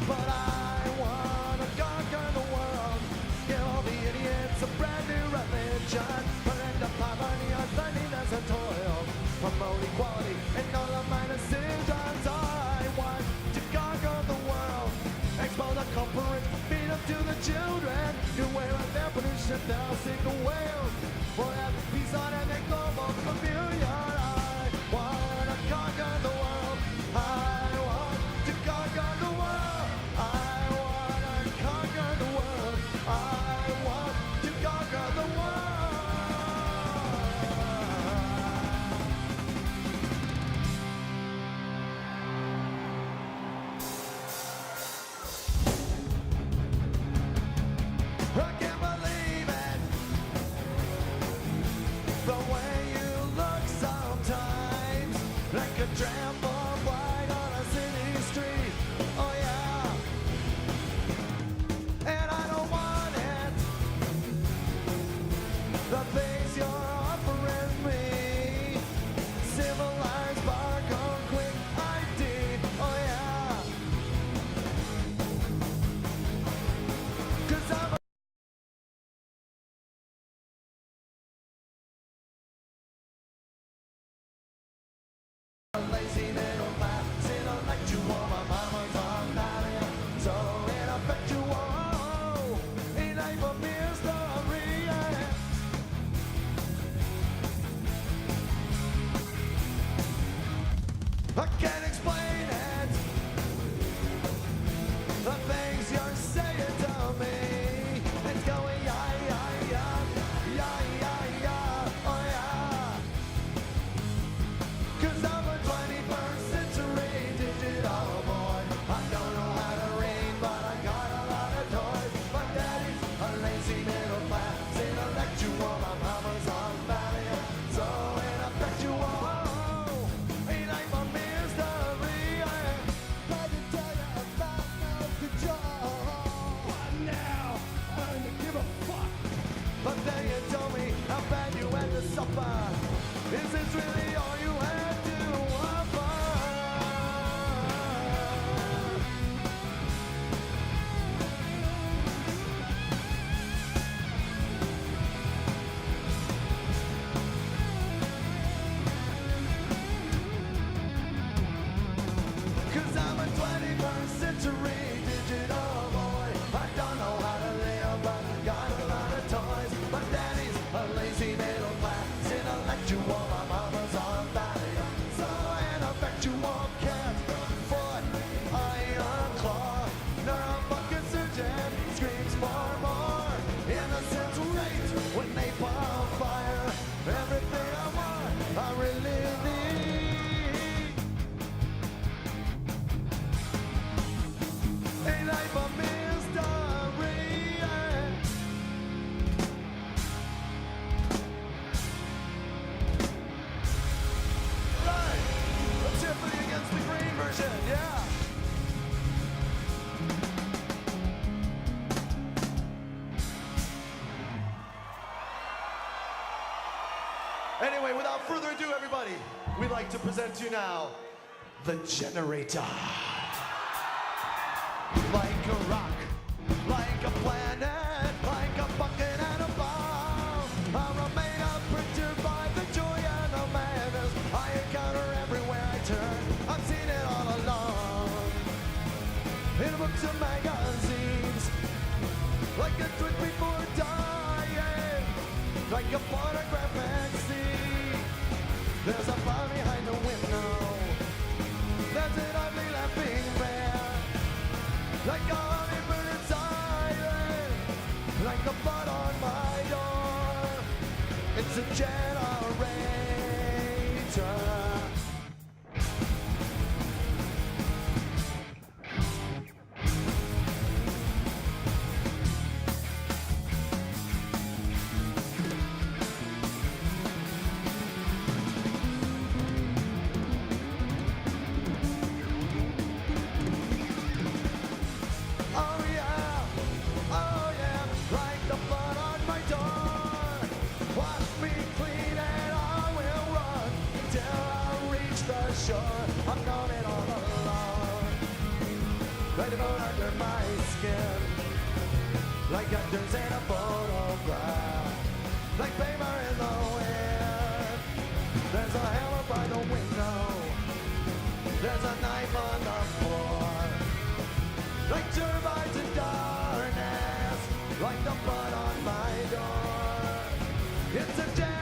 But I wanna conquer the world, give all the idiots a brand new religion. Put an end to poverty, uncleanliness, and toil. Promote equality and all of my decisions. I want to conquer the world. Expose the culprit, feed them to the children. You wear a definition, they'll sink the whales. We'll have peace on every global communion. I wanna conquer the world. I want to conquer the world. I wanna conquer the world. I want to conquer the world. I can't believe it. The way life a mystery. Right, a Tiffany against the green version, yeah. Anyway, without further ado, everybody, we'd like to present to you now the Generator. Like a rock, like a planet, like a bucket and a bomb. I'm made up, perturbed by the joy and the madness I encounter everywhere I turn. I've seen it all along, in books and magazines, like a twit before dying, like a photographic scene. There's a fire behind the window, there's an ugly laughing bear, like a hummingbird inside, like a bud on my door. It's a generator. I've known it all along. Right about under my skin, like actors in a photograph, like paper in the wind. There's a hammer by the window, there's a knife on the floor, like turbines in darkness, like the blood on my door. It's a generator.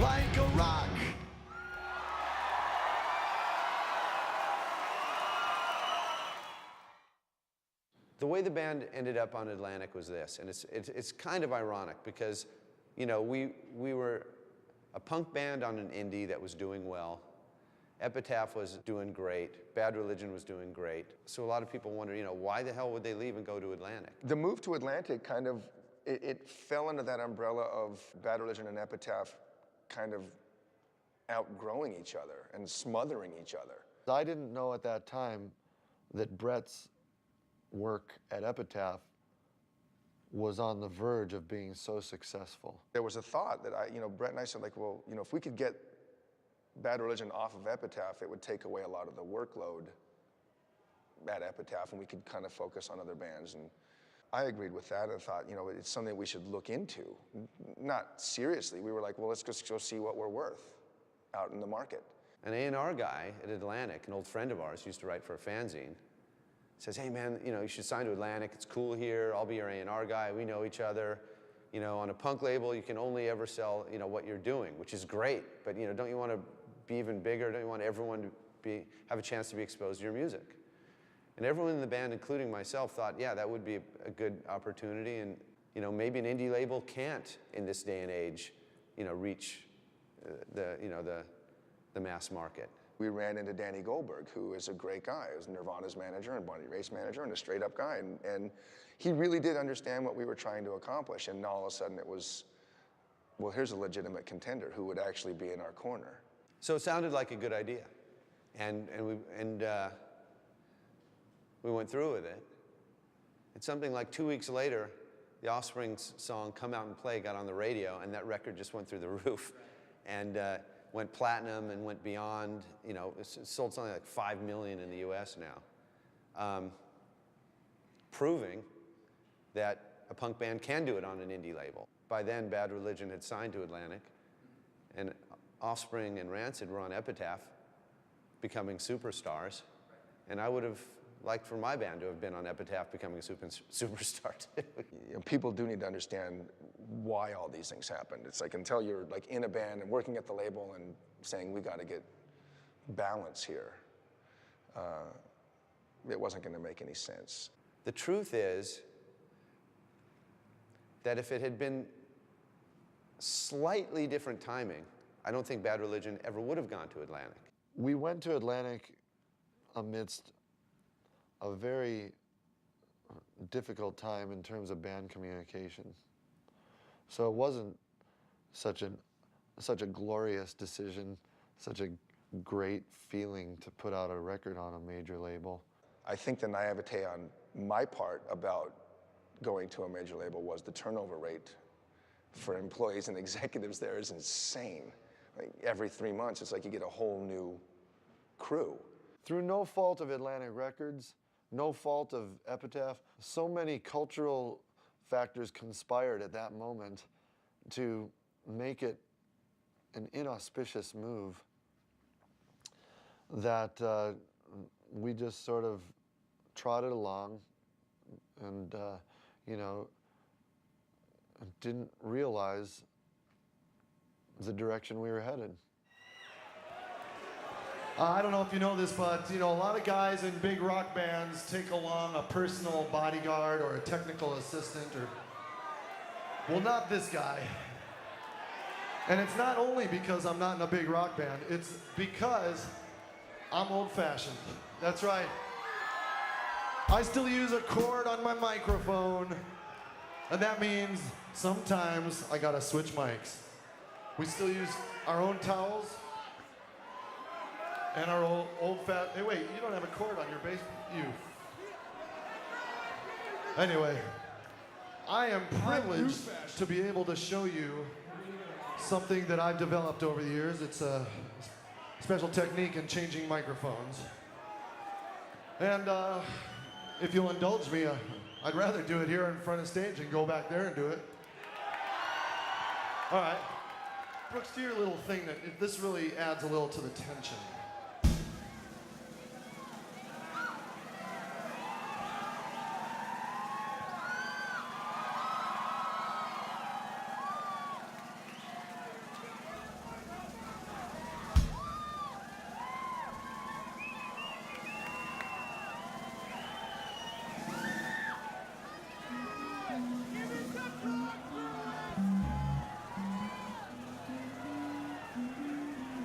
Like a rock. The way the band ended up on Atlantic was this, and it's kind of ironic because, you know, we were a punk band on an indie that was doing well. Epitaph was doing great. Bad Religion was doing great. So a lot of people wonder, you know, why the hell would they leave and go to Atlantic? The move to Atlantic kind of, it fell under that umbrella of Bad Religion and Epitaph kind of outgrowing each other and smothering each other. I didn't know at that time that Brett's work at Epitaph was on the verge of being so successful. There was a thought that Brett and I said, like, well, you know, if we could get Bad Religion off of Epitaph, it would take away a lot of the workload at Epitaph and we could kind of focus on other bands. And I agreed with that and thought, you know, it's something we should look into. Not seriously, we were like, well, let's just go see what we're worth out in the market. An A&R guy at Atlantic, an old friend of ours, used to write for a fanzine, says, hey man, you know, you should sign to Atlantic, it's cool here, I'll be your A&R guy, we know each other. You know, on a punk label, you can only ever sell, you know, what you're doing, which is great, but you know, don't you want to be even bigger? Don't you want everyone to have a chance to be exposed to your music? And everyone in the band, including myself, thought, yeah, that would be a good opportunity, and you know, maybe an indie label can't, in this day and age, reach the mass market. We ran into Danny Goldberg, who is a great guy. He was Nirvana's manager and Bonnie Raitt's manager and a straight up guy. And he really did understand what we were trying to accomplish. And all of a sudden it was, well, here's a legitimate contender who would actually be in our corner. So it sounded like a good idea. And we went through with it. And something like 2 weeks later, the Offspring's song Come Out and Play got on the radio, and that record just went through the roof. And went platinum and went beyond, it sold something like 5 million in the US now. Proving that a punk band can do it on an indie label. By then, Bad Religion had signed to Atlantic, and Offspring and Rancid were on Epitaph, becoming superstars. And I would have liked for my band to have been on Epitaph, becoming a superstar too. People do need to understand why all these things happened. It's like until you're like in a band and working at the label and saying we got to get balance here, it wasn't going to make any sense. The truth is that if it had been slightly different timing, I don't think Bad Religion ever would have gone to Atlantic. We went to Atlantic amidst a very difficult time in terms of band communication. So it wasn't such a glorious decision, such a great feeling to put out a record on a major label. I think the naivete on my part about going to a major label was the turnover rate for employees and executives there is insane. Like every 3 months, it's like you get a whole new crew. Through no fault of Atlantic Records, no fault of Epitaph, so many cultural factors conspired at that moment to make it an inauspicious move that we just sort of trotted along and, didn't realize the direction we were headed. I don't know if you know this, but a lot of guys in big rock bands take along a personal bodyguard or a technical assistant, well, not this guy. And it's not only because I'm not in a big rock band, it's because I'm old-fashioned. That's right. I still use a cord on my microphone, and that means sometimes I gotta switch mics. We still use our own towels and our old-fat, hey wait, you don't have a cord on your bass, you. Anyway, I am privileged to be able to show you something that I've developed over the years. It's a special technique in changing microphones. And if you'll indulge me, I'd rather do it here in front of stage and go back there and do it. All right. Brooks, do your little thing this really adds a little to the tension.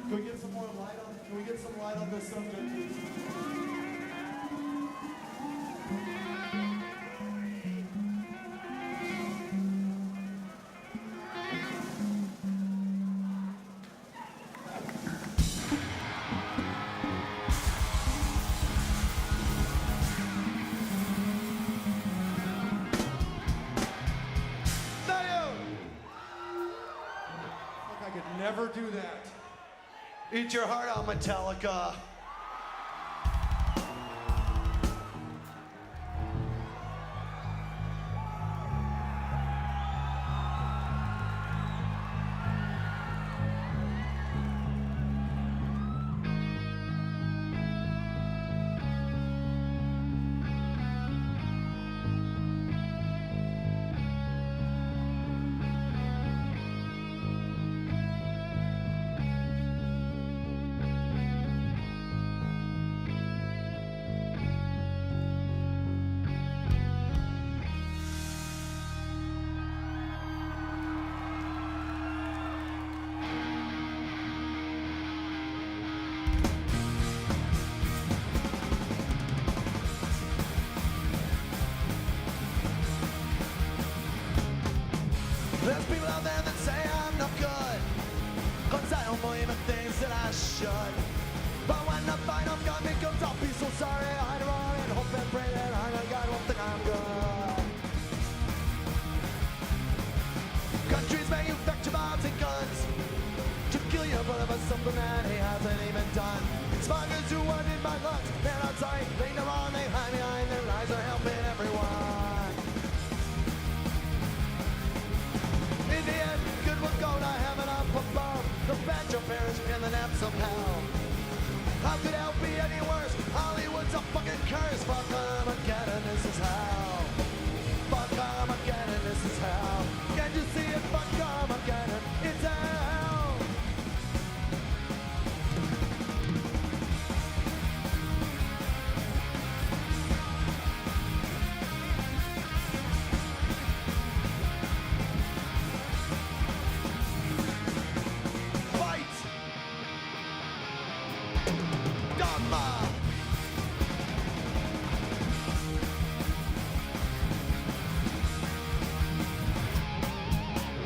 Can we get some more light on? Can we get some light on this subject, please? I could never do that. Eat your heart out, Metallica. don't believe in things that I should. But when the final coming comes, I'll be so sorry. I'd run and hope and pray that I know God won't think I'm good. Countries manufacture bombs and guns to kill your brother for something that he hasn't even done. Smugglers who wanted my lungs, man, I'm sorry. Later on, they hide behind their lies are helping everyone. In the end, good will go to heaven up above. The bad your parents in the depths of hell. How could hell be any worse? Hollywood's a fucking curse. Fuck Armageddon, this is hell. Fuck Armageddon, this is hell. Can't you see it? Fuck Armageddon, it's hell. Fight! Dogma!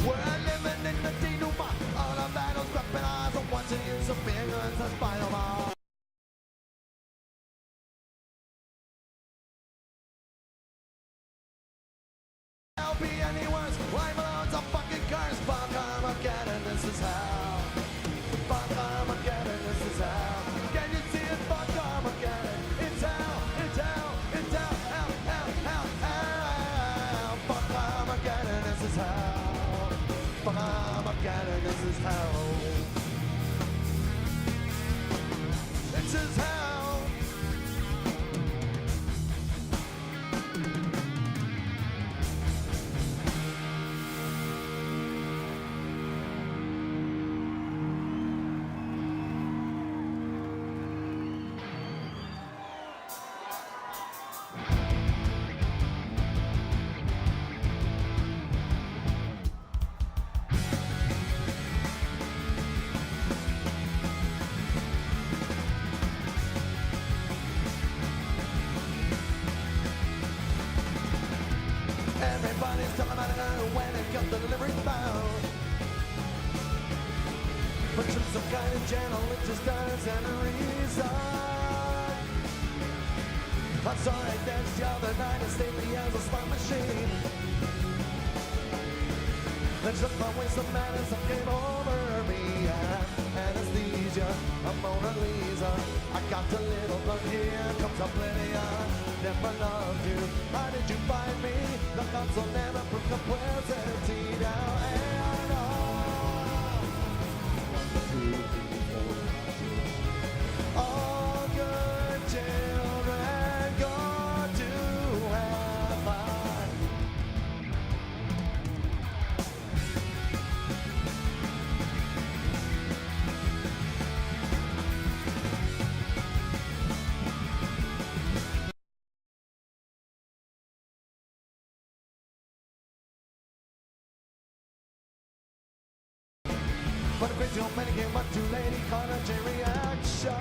We're living in the denouement. All the battles, grappling eyes, and watching use of fingers and spinal ball. Hell be any worse. Life alone's a fucking curse. Fuck Armageddon, this is hell. Fuck Armageddon, this is hell. Can you see it? Fuck Armageddon. It's hell, it's hell, it's hell, hell, hell, hell, hell. Fuck Armageddon, this is hell. Fuck Armageddon, this is hell. This is hell. Everybody's talking about it when it comes to delivery bound. But you're some kind of channel, it just doesn't reason. I saw it dance the other night and stately as a slot machine. Then just my waste of madness came over me. Anesthesia, a Mona Lisa. I got a little blood here, comes oblivion. Never loved you. How did you find me? The console never put complexity down. And all good children go to heaven. But a great deal many came up too late, he caught a chain reaction.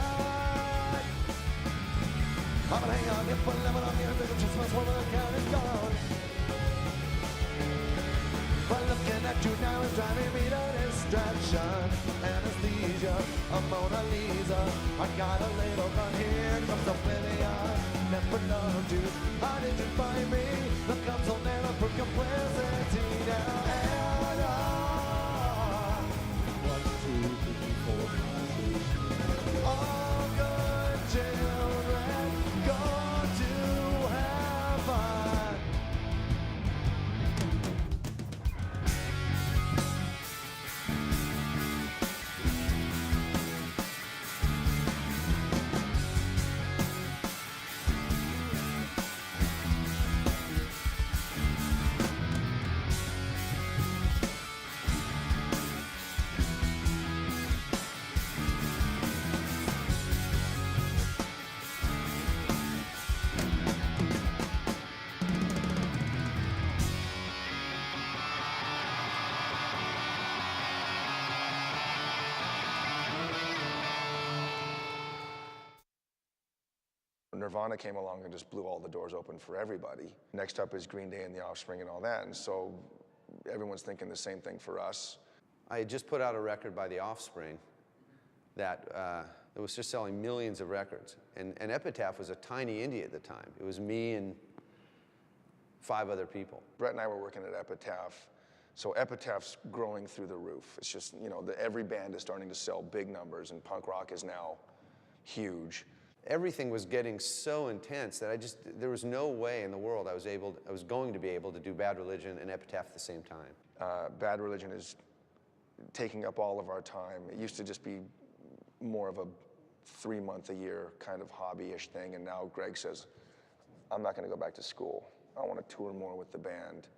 I'm gonna hang on here for 11 on the earth, there's just much more than I counted gone. But looking at you now is driving me to distraction. Anesthesia, a Mona Lisa. I got a little gun here, comes oblivion. Never loved you, how did you find me? The console never put complexity down. And all good children go to heaven. Nirvana came along and just blew all the doors open for everybody. Next up is Green Day and The Offspring and all that, and so everyone's thinking the same thing for us. I had just put out a record by The Offspring that it was just selling millions of records. And Epitaph was a tiny indie at the time. It was me and 5 other people. Brett and I were working at Epitaph, so Epitaph's growing through the roof. It's just, you know, every band is starting to sell big numbers, and punk rock is now huge. Everything was getting so intense that there was no way in the world I was going to be able to do Bad Religion and Epitaph at the same time. Bad Religion is taking up all of our time. It used to just be more of a 3-month-a-year kind of hobby-ish thing, and now Greg says, I'm not going to go back to school. I want to tour more with the band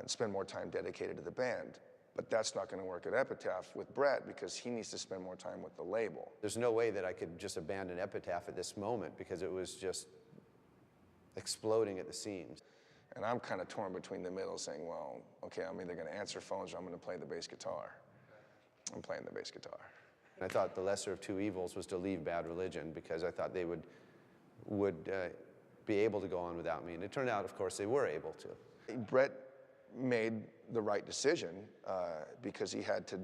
and spend more time dedicated to the band. But that's not going to work at Epitaph with Brett because he needs to spend more time with the label. There's no way that I could just abandon Epitaph at this moment because it was just exploding at the seams. And I'm kind of torn between the middle saying, well, okay, I'm either going to answer phones or I'm going to play the bass guitar. I'm playing the bass guitar. I thought the lesser of 2 evils was to leave Bad Religion because I thought they would be able to go on without me. And it turned out, of course, they were able to. Brett made the right decision because he had to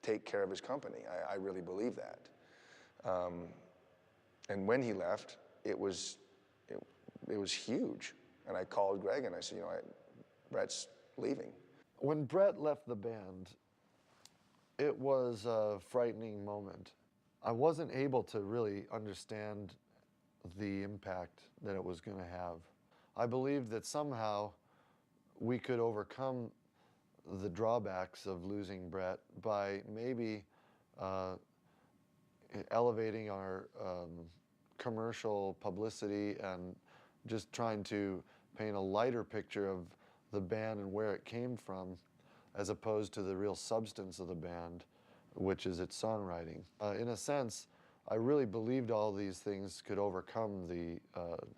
take care of his company. I really believe that. And when he left, it was huge. And I called Greg and I said, you know, Brett's leaving. When Brett left the band, it was a frightening moment. I wasn't able to really understand the impact that it was going to have. I believed that somehow we could overcome the drawbacks of losing Brett by maybe elevating our commercial publicity and just trying to paint a lighter picture of the band and where it came from, as opposed to the real substance of the band, which is its songwriting. In a sense, I really believed all these things could overcome the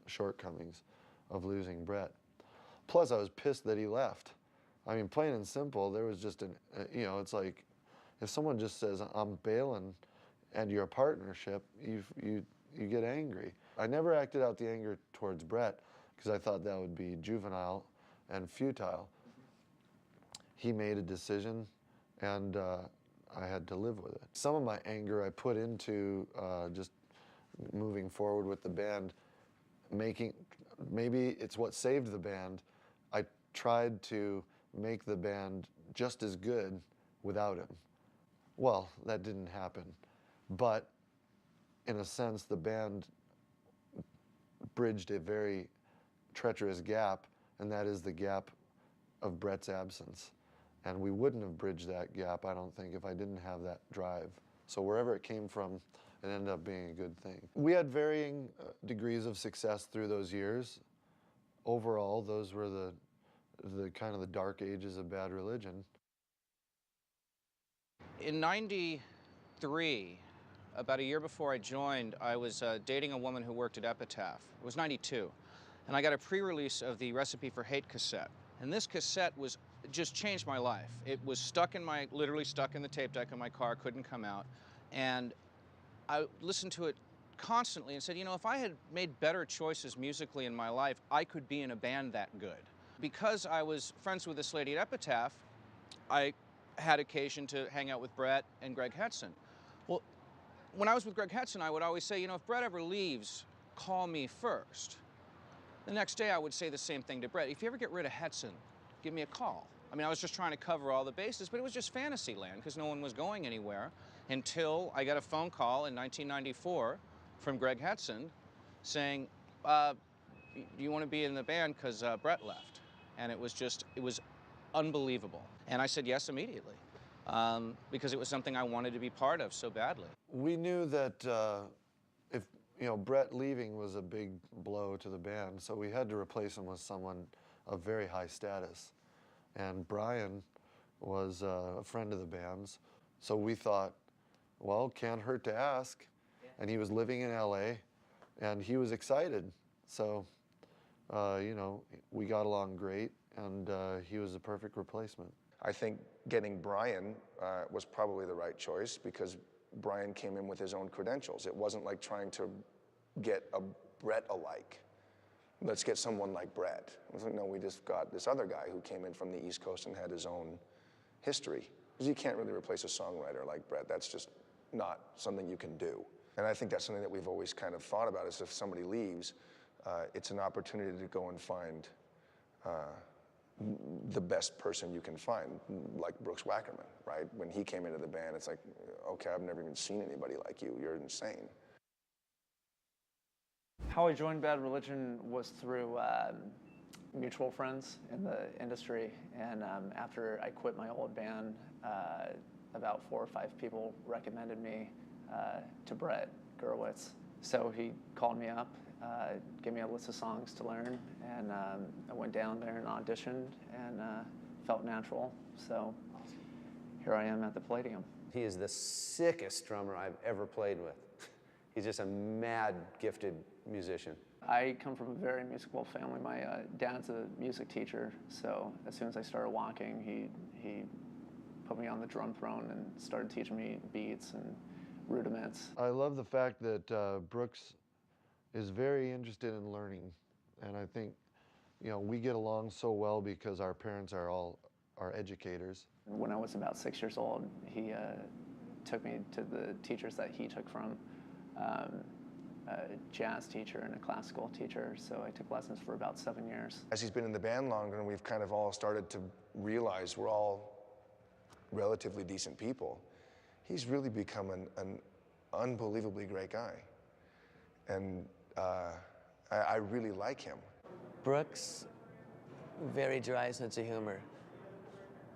shortcomings of losing Brett. Plus, I was pissed that he left. I mean, plain and simple, there was just you know, it's like, if someone just says, I'm bailing, and you're a partnership, you get angry. I never acted out the anger towards Brett, because I thought that would be juvenile and futile. He made a decision, and I had to live with it. Some of my anger I put into just moving forward with the band, maybe it's what saved the band. I tried to make the band just as good without him. Well, that didn't happen, but in a sense, the band bridged a very treacherous gap, and that is the gap of Brett's absence. And we wouldn't have bridged that gap, I don't think, if I didn't have that drive. So wherever it came from, it ended up being a good thing. We had varying degrees of success through those years. Overall, those were the kind of the dark ages of Bad Religion. In '93, about a year before I joined, I was dating a woman who worked at Epitaph. It was '92. And I got a pre-release of the Recipe for Hate cassette. And this cassette just changed my life. It was literally stuck in the tape deck of my car, couldn't come out. And I listened to it constantly and said, you know, if I had made better choices musically in my life, I could be in a band that good. Because I was friends with this lady at Epitaph, I had occasion to hang out with Brett and Greg Hetson. Well, when I was with Greg Hetson, I would always say, you know, if Brett ever leaves, call me first. The next day, I would say the same thing to Brett. If you ever get rid of Hetson, give me a call. I mean, I was just trying to cover all the bases, but it was just fantasy land because no one was going anywhere until I got a phone call in 1994 from Greg Hetson saying, do you want to be in the band because Brett left? And it was unbelievable. And I said yes immediately because it was something I wanted to be part of so badly. We knew that if, you know, Brett leaving was a big blow to the band, so we had to replace him with someone of very high status. And Brian was a friend of the band's, so we thought, well, can't hurt to ask. And he was living in LA, and he was excited. So, you know, we got along great, and he was a perfect replacement. I think getting Brian was probably the right choice because Brian came in with his own credentials. It wasn't like trying to get a Brett-alike. Let's get someone like Brett. It was like, no, we just got this other guy who came in from the East Coast and had his own history. Because you can't really replace a songwriter like Brett. That's just not something you can do. And I think that's something that we've always kind of thought about, is if somebody leaves, it's an opportunity to go and find the best person you can find, like Brooks Wackerman, right? When he came into the band, it's like, okay, I've never even seen anybody like you. You're insane. How I joined Bad Religion was through mutual friends in the industry, and after I quit my old band, about 4 or 5 people recommended me to Brett Gurewitz. So he called me up, gave me a list of songs to learn, and I went down there and auditioned, and felt natural. So here I am at the Palladium. He is the sickest drummer I've ever played with. He's just a mad, gifted musician. I come from a very musical family. My dad's a music teacher, so as soon as I started walking, he put me on the drum throne and started teaching me beats and rudiments. I love the fact that Brooks is very interested in learning, and I think, you know, we get along so well because our parents are all educators. When I was about 6 years old, he took me to the teachers that he took from, a jazz teacher and a classical teacher, so I took lessons for about 7 years. As he's been in the band longer, and we've kind of all started to realize we're all relatively decent people, he's really become an unbelievably great guy. And I really like him. Brooks, very dry sense of humor.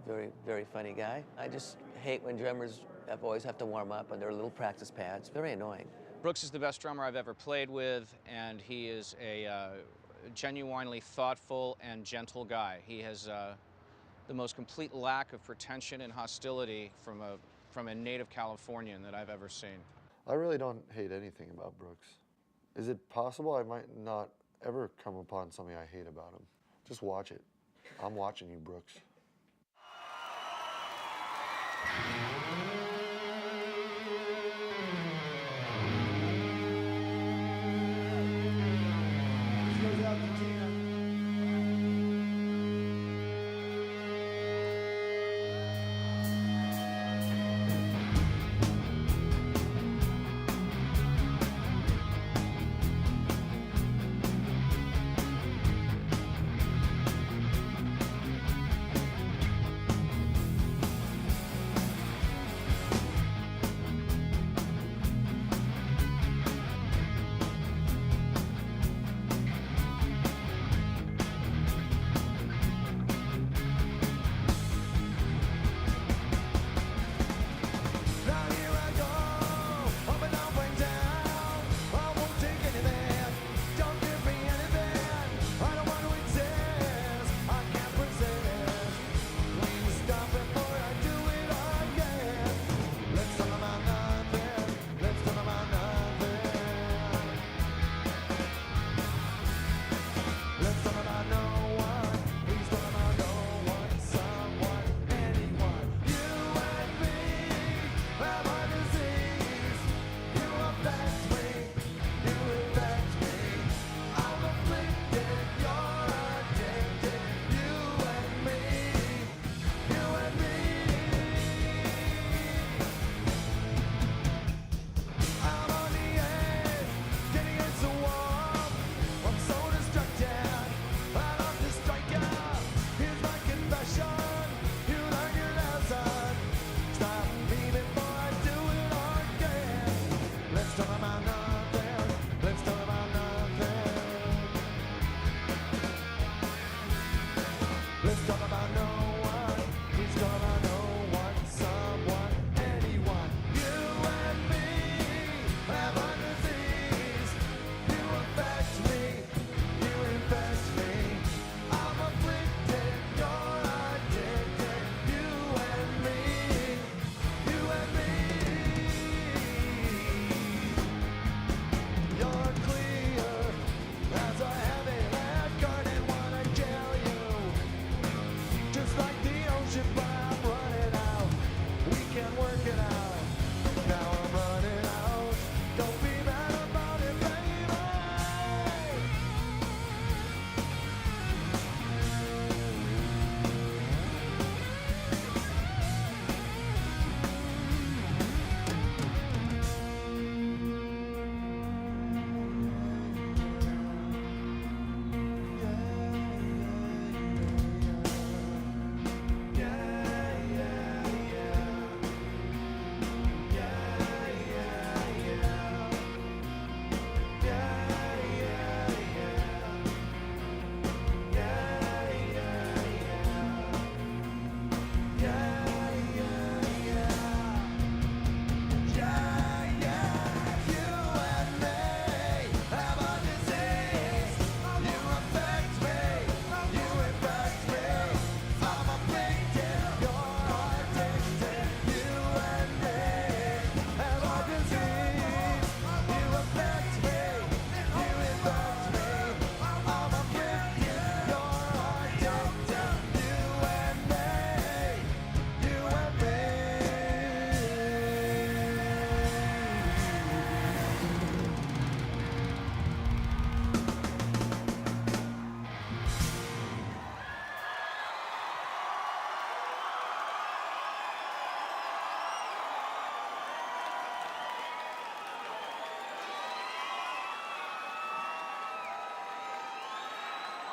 Very, very funny guy. I just hate when drummers always have to warm up on their little practice pads. Very annoying. Brooks is the best drummer I've ever played with, and he is a genuinely thoughtful and gentle guy. He has the most complete lack of pretension and hostility from a native Californian that I've ever seen. I really don't hate anything about Brooks. Is it possible I might not ever come upon something I hate about him? Just watch it. I'm watching you, Brooks.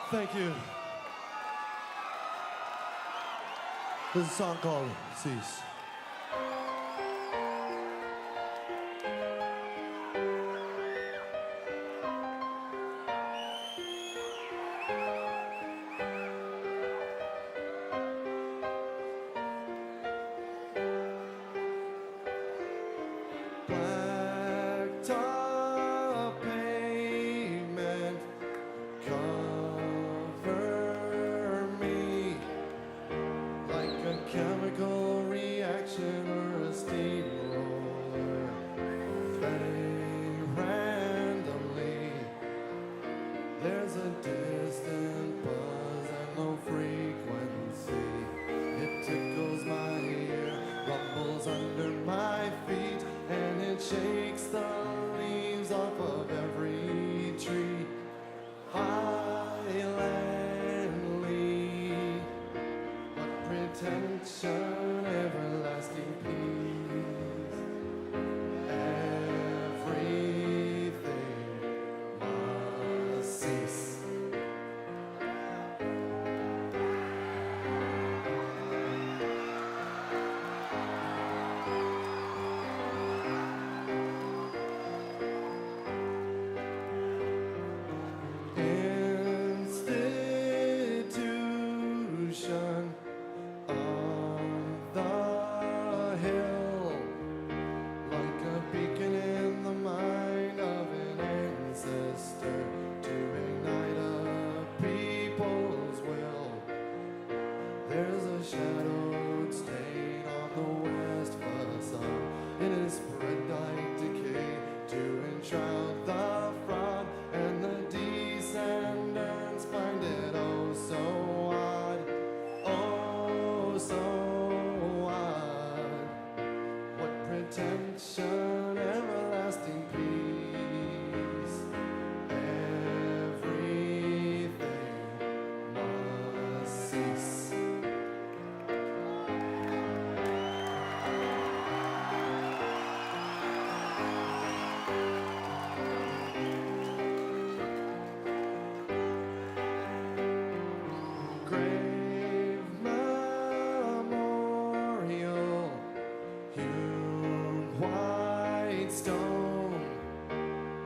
Thank you. There's a song called Cease. Blacktop pavement, cover me like a chemical reaction or a steamroller. Play randomly. There's a distant buzz and low frequency. It tickles my ear, rumbles under my feet, and it shakes the leaves off of every tree. Violently, what pretension, everlasting peace. Everything must cease. Institution on the hill, like a beacon in the mind of an ancestor, to ignite a people's will. There's a shadowed stain on the west facade. It is spread like decay to enshroud the fraud, and the descendants find it oh so odd, oh so odd. What pretension, everlasting peace. Everything must cease. Grave memorial, hewn white stone,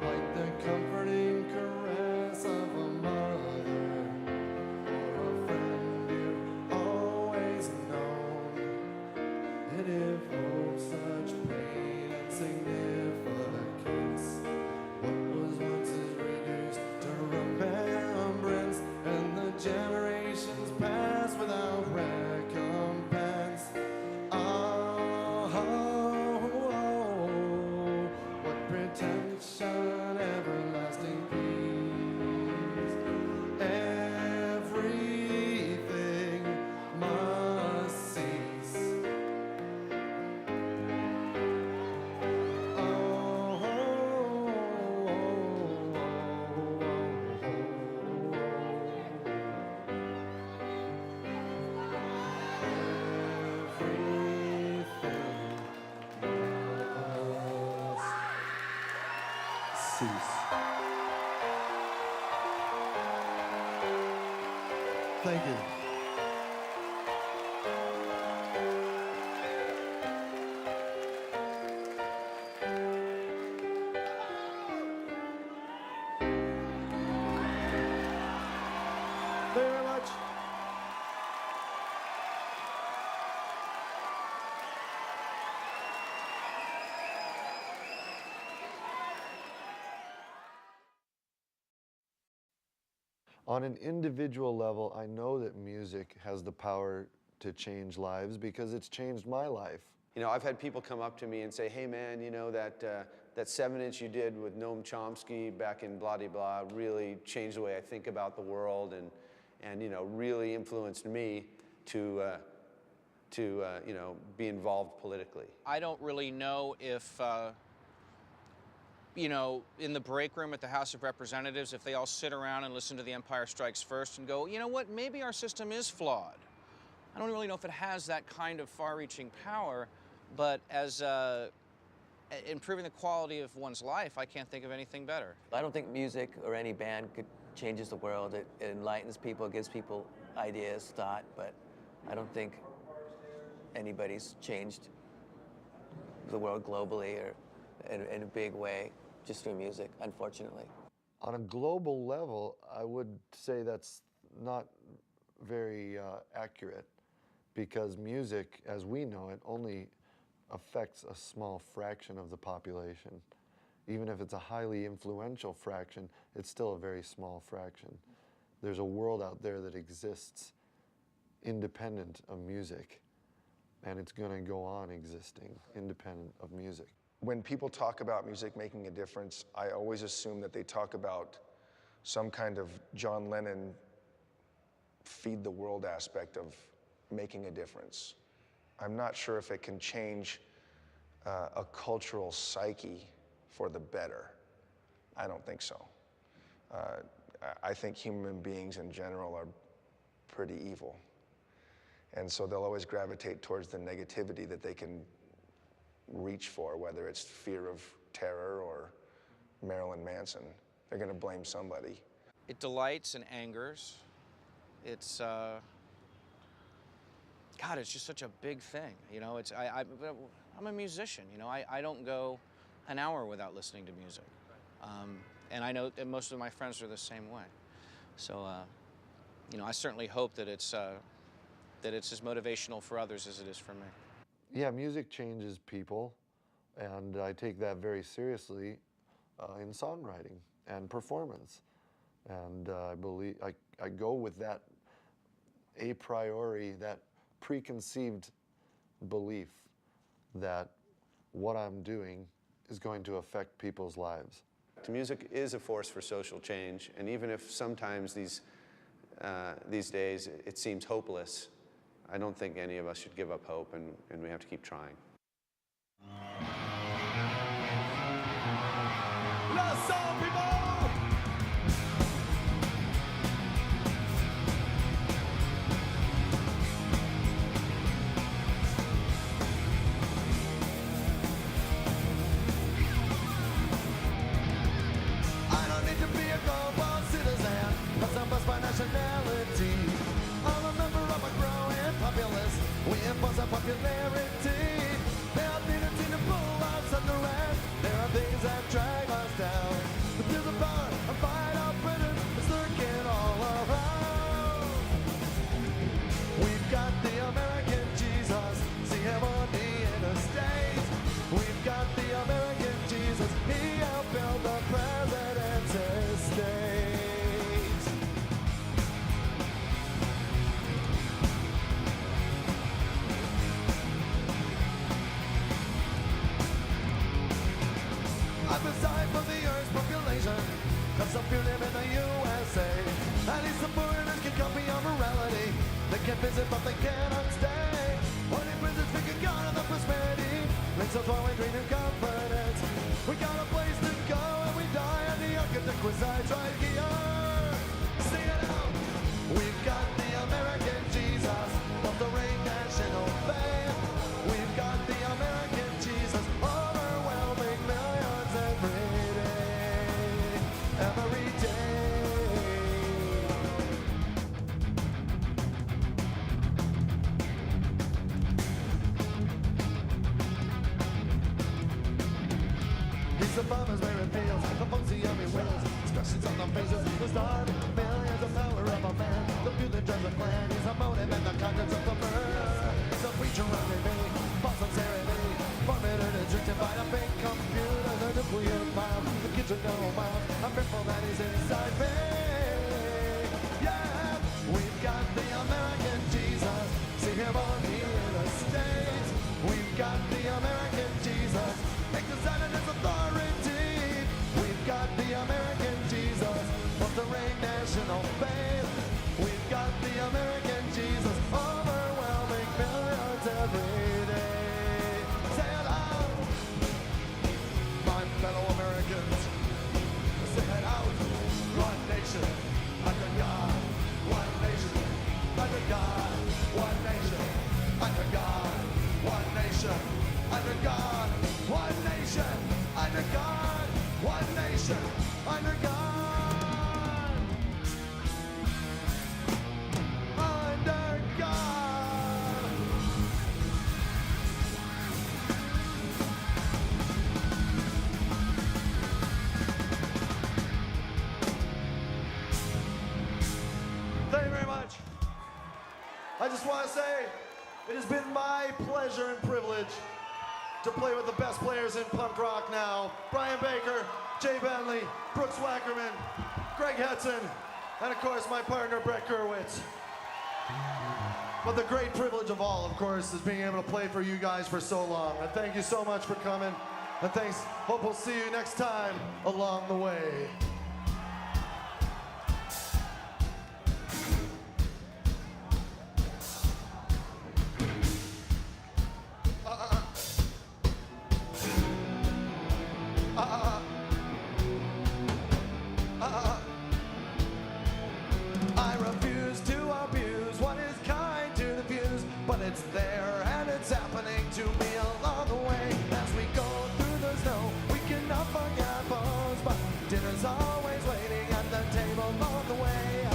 like the comforting caress of a mother or a friend you've always known. It evokes such pain and significance. What was once is reduced to remembrance, and the generations pass without recompense. Oh, what pretension, everlasting peace. Everything must cease. Thank you. Very much. On an individual level, I know that music has the power to change lives because it's changed my life. You know, I've had people come up to me and say, hey man, you know, that 7-inch you did with Noam Chomsky back in blah de blah really changed the way I think about the world, and you know, really influenced me to you know, be involved politically. I don't really know if, you know, in the break room at the House of Representatives, if they all sit around and listen to The Empire Strikes First and go, you know what, maybe our system is flawed. I don't really know if it has that kind of far-reaching power, but as improving the quality of one's life, I can't think of anything better. I don't think music or any band could changes the world. It enlightens people, gives people ideas, thought, but I don't think anybody's changed the world globally or in a big way just through music, unfortunately. On a global level, I would say that's not very accurate, because music, as we know it, only affects a small fraction of the population. Even if it's a highly influential fraction, it's still a very small fraction. There's a world out there that exists independent of music, and it's going to go on existing independent of music. When people talk about music making a difference, I always assume that they talk about some kind of John Lennon feed the world aspect of making a difference. I'm not sure if it can change a cultural psyche for the better. I don't think so. I think human beings in general are pretty evil. And so they'll always gravitate towards the negativity that they can reach for, whether it's fear of terror or Marilyn Manson. They're gonna blame somebody. It delights and angers. It's, God, it's just such a big thing. You know, I'm a musician, you know. I don't go an hour without listening to music. And I know that most of my friends are the same way. So, you know, I certainly hope that it's as motivational for others as it is for me. Yeah, music changes people, and I take that very seriously in songwriting and performance. And I believe I go with that a priori, that preconceived belief that what I'm doing is going to affect people's lives. Music is a force for social change, and even if sometimes these days it seems hopeless, I don't think any of us should give up hope, and we have to keep trying. Lançado, people! I don't need to be a global citizen, but I'm by nationality. I'm a member of a growing populace. We impose our popularity. There are things to pull us under and there are things that drag us down. But there's a power, a fight of Britain is lurking all around. We've got the American Jesus, see him on the interstate. We've got the American Jesus, he helped build the president's estate. I preside for the Earth's population, cause I feel them in the USA. At least the foreigners can copy our morality. They can visit but they cannot stay. Only prisons figure God on the prosperity. Makes us while we dream in confidence. We got a place to go and we die, and the architect resides right here. Sing it out! We've got the American Jesus, of the ring national fame. We've got the American Jesus, overwhelming millions every day. Every day. These are bombers wearing pails, the funky army wheels, expressions on the faces, the starving millions, the power of a man, the few that drives a clan, is a motive and the contents of the murder. It's a preacher running me, false sincerity, formatted and drifted by the big computer, the nuclear bomb, the kitchen no mouth, I'm fearful that he's inside me. Yeah, we've got the American Jesus, see him on the interstate. We've got the American Jesus, exercising his authority. We've got the American Jesus, of the ring national fame. We've got the American Jesus, overwhelming millions every day. Say it out, my fellow Americans. Say it out. One nation under God. One nation under God. One nation under God. One nation under God. One nation under God. One nation under God. has been my pleasure and privilege to play with the best players in punk rock now. Brian Baker, Jay Bentley, Brooks Wackerman, Greg Hetson, and of course my partner Brett Gurewitz. But the great privilege of all, of course, is being able to play for you guys for so long. And thank you so much for coming. And thanks. Hope we'll see you next time along the way. I refuse to abuse what is kind to the views, but it's there and it's happening to me along the way. As we go through the snow, we cannot forget bones, but dinner's always waiting at the table on the way.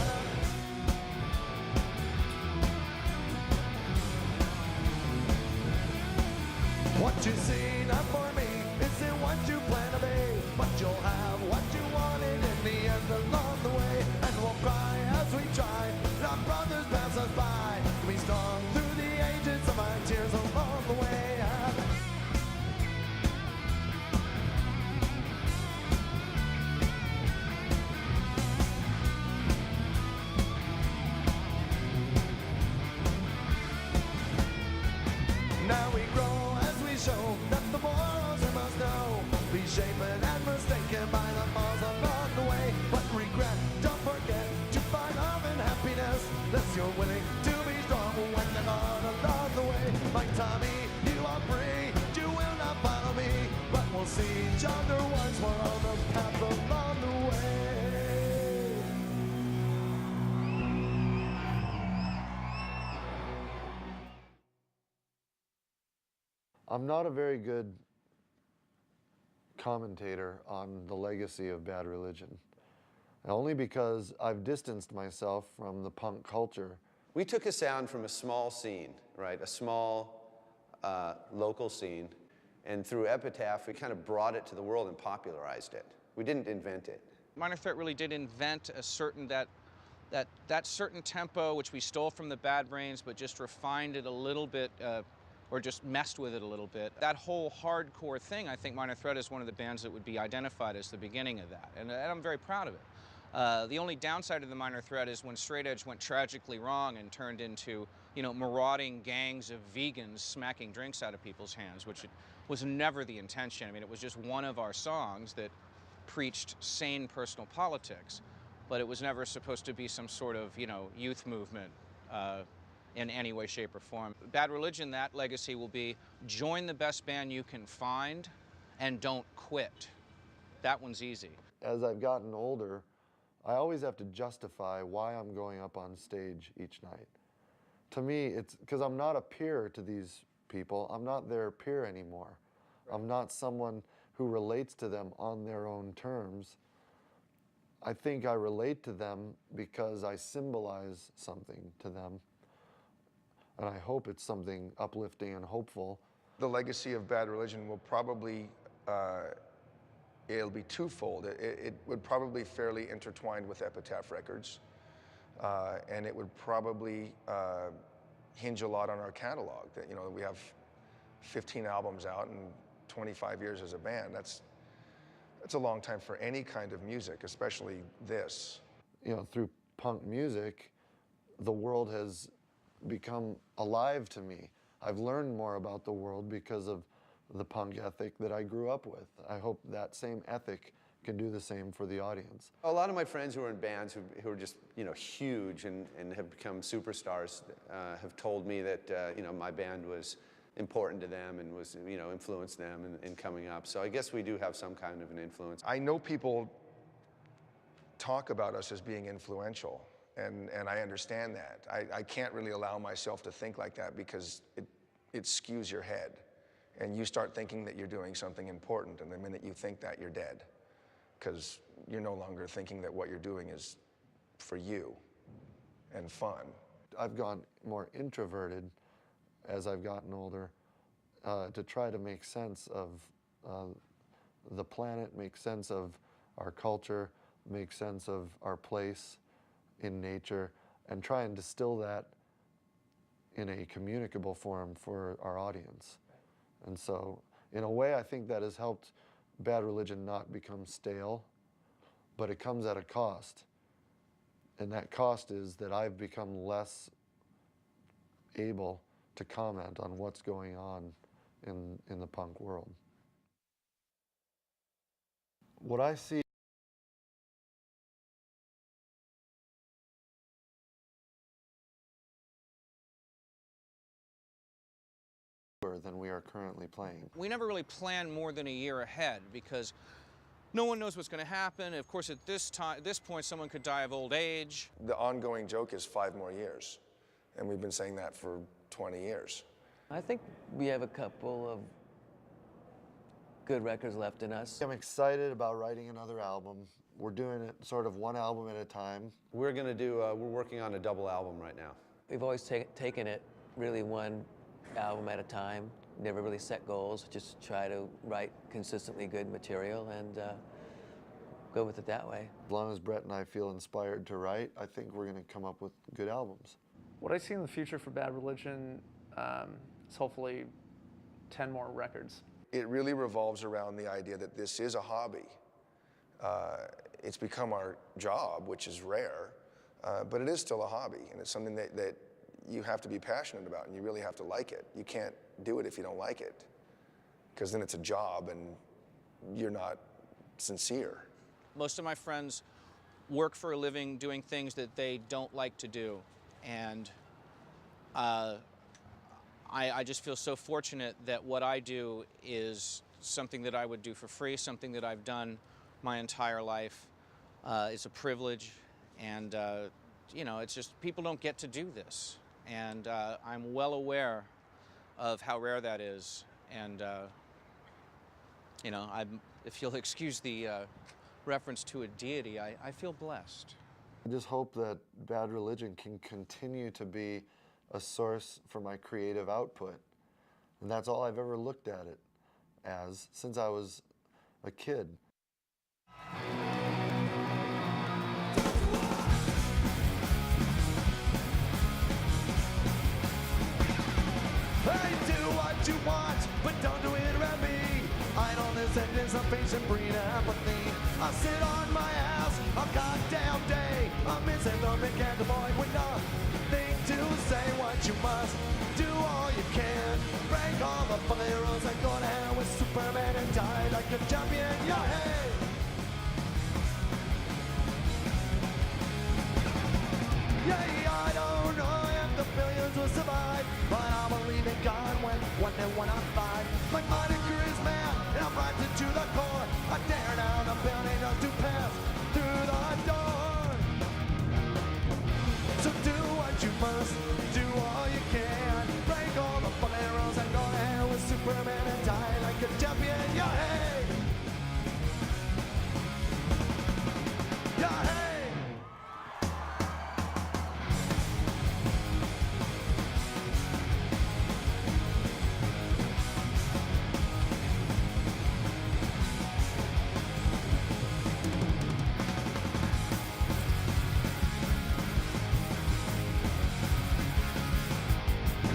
What you see, not for me, isn't what you plan to be, but you'll have what you wanted in the end along the way. And we'll cry as we try, and our brothers pass us by. Be strong through the ages of our tears along the way. Now we grow as we show that the morals we must know, be shapen and mistaken by the falls along the way. But regret, don't forget to find love and happiness, unless you're willing to be strong when they're not along the way. Like Tommy, you are free, you will not follow me, but we'll see each other once we're on the path along the way. I'm not a very good commentator on the legacy of Bad Religion, only because I've distanced myself from the punk culture. We took a sound from a small scene, right? A small local scene, and through Epitaph, we kind of brought it to the world and popularized it. We didn't invent it. Minor Threat really did invent a certain that certain tempo, which we stole from the Bad Brains, but just refined it a little bit, or just messed with it a little bit. That whole hardcore thing, I think Minor Threat is one of the bands that would be identified as the beginning of that, and I'm very proud of it. The only downside of the Minor Threat is when straight edge went tragically wrong and turned into, you know, marauding gangs of vegans smacking drinks out of people's hands, which was never the intention. I mean, it was just one of our songs that preached sane personal politics, but it was never supposed to be some sort of, you know, youth movement in any way, shape, or form. Bad Religion, that legacy will be join the best band you can find and don't quit. That one's easy. As I've gotten older, I always have to justify why I'm going up on stage each night. To me, it's because I'm not a peer to these people. I'm not their peer anymore. I'm not someone who relates to them on their own terms. I think I relate to them because I symbolize something to them. And I hope it's something uplifting and hopeful. The legacy of Bad Religion will probably, it'll be twofold. It would probably fairly intertwined with Epitaph Records, and it would probably hinge a lot on our catalog. That, you know, we have 15 albums out and 25 years as a band. That's a long time for any kind of music, especially this. You know, through punk music, the world has become alive to me. I've learned more about the world because of the punk ethic that I grew up with. I hope that same ethic can do the same for the audience. A lot of my friends who are in bands who are just, you know, huge and have become superstars have told me that, you know, my band was important to them and was, you know, influenced them in coming up. So I guess we do have some kind of an influence. I know people talk about us as being influential, and I understand that. I can't really allow myself to think like that because it skews your head. And you start thinking that you're doing something important, and the minute you think that, you're dead. Because you're no longer thinking that what you're doing is for you and fun. I've gone more introverted as I've gotten older to try to make sense of the planet, make sense of our culture, make sense of our place in nature, and try and distill that in a communicable form for our audience. And so, in a way, I think that has helped Bad Religion not become stale, but it comes at a cost. And that cost is that I've become less able to comment on what's going on in the punk world. What I see than we are currently playing. We never really plan more than a year ahead because no one knows what's going to happen. Of course, at this point, someone could die of old age. The ongoing joke is 5 more years, and we've been saying that for 20 years. I think we have a couple of good records left in us. I'm excited about writing another album. We're doing it sort of one album at a time. We're gonna do, we're working on a double album right now. We've always taken it really one album at a time, never really set goals, just try to write consistently good material and go with it that way. As long as Brett and I feel inspired to write, I think we're going to come up with good albums. What I see in the future for Bad Religion is hopefully 10 more records. It really revolves around the idea that this is a hobby. It's become our job, which is rare, but it is still a hobby, and it's something that you have to be passionate about, and you really have to like it. You can't do it if you don't like it, because then it's a job and you're not sincere. Most of my friends work for a living doing things that they don't like to do, and I just feel so fortunate that what I do is something that I would do for free, something that I've done my entire life. It's a privilege, and you know, it's just people don't get to do this. And I'm well aware of how rare that is. And, you know, if you'll excuse the reference to a deity, I feel blessed. I just hope that Bad Religion can continue to be a source for my creative output. And that's all I've ever looked at it as since I was a kid. Hey, do what you want, but don't do it around me. Idleness and dissipation breed apathy. I sit on my ass a goddamn day. I'm missing the mechanic void with nothing to say. What you must do all you can. Break all the funny rules and go to hell with Superman and die like a champion. Yeah, hey. Yeah, I don't know if the billions will survive, but I believe in God when one day when I fight. My moniker is man, and I'm rising to the core. I tear down a building just to pass through the door. So do what you must, do all you can. Break all the fucking rules and go to hell with Superman and die like a champion. Yeah, hey! Yeah, hey!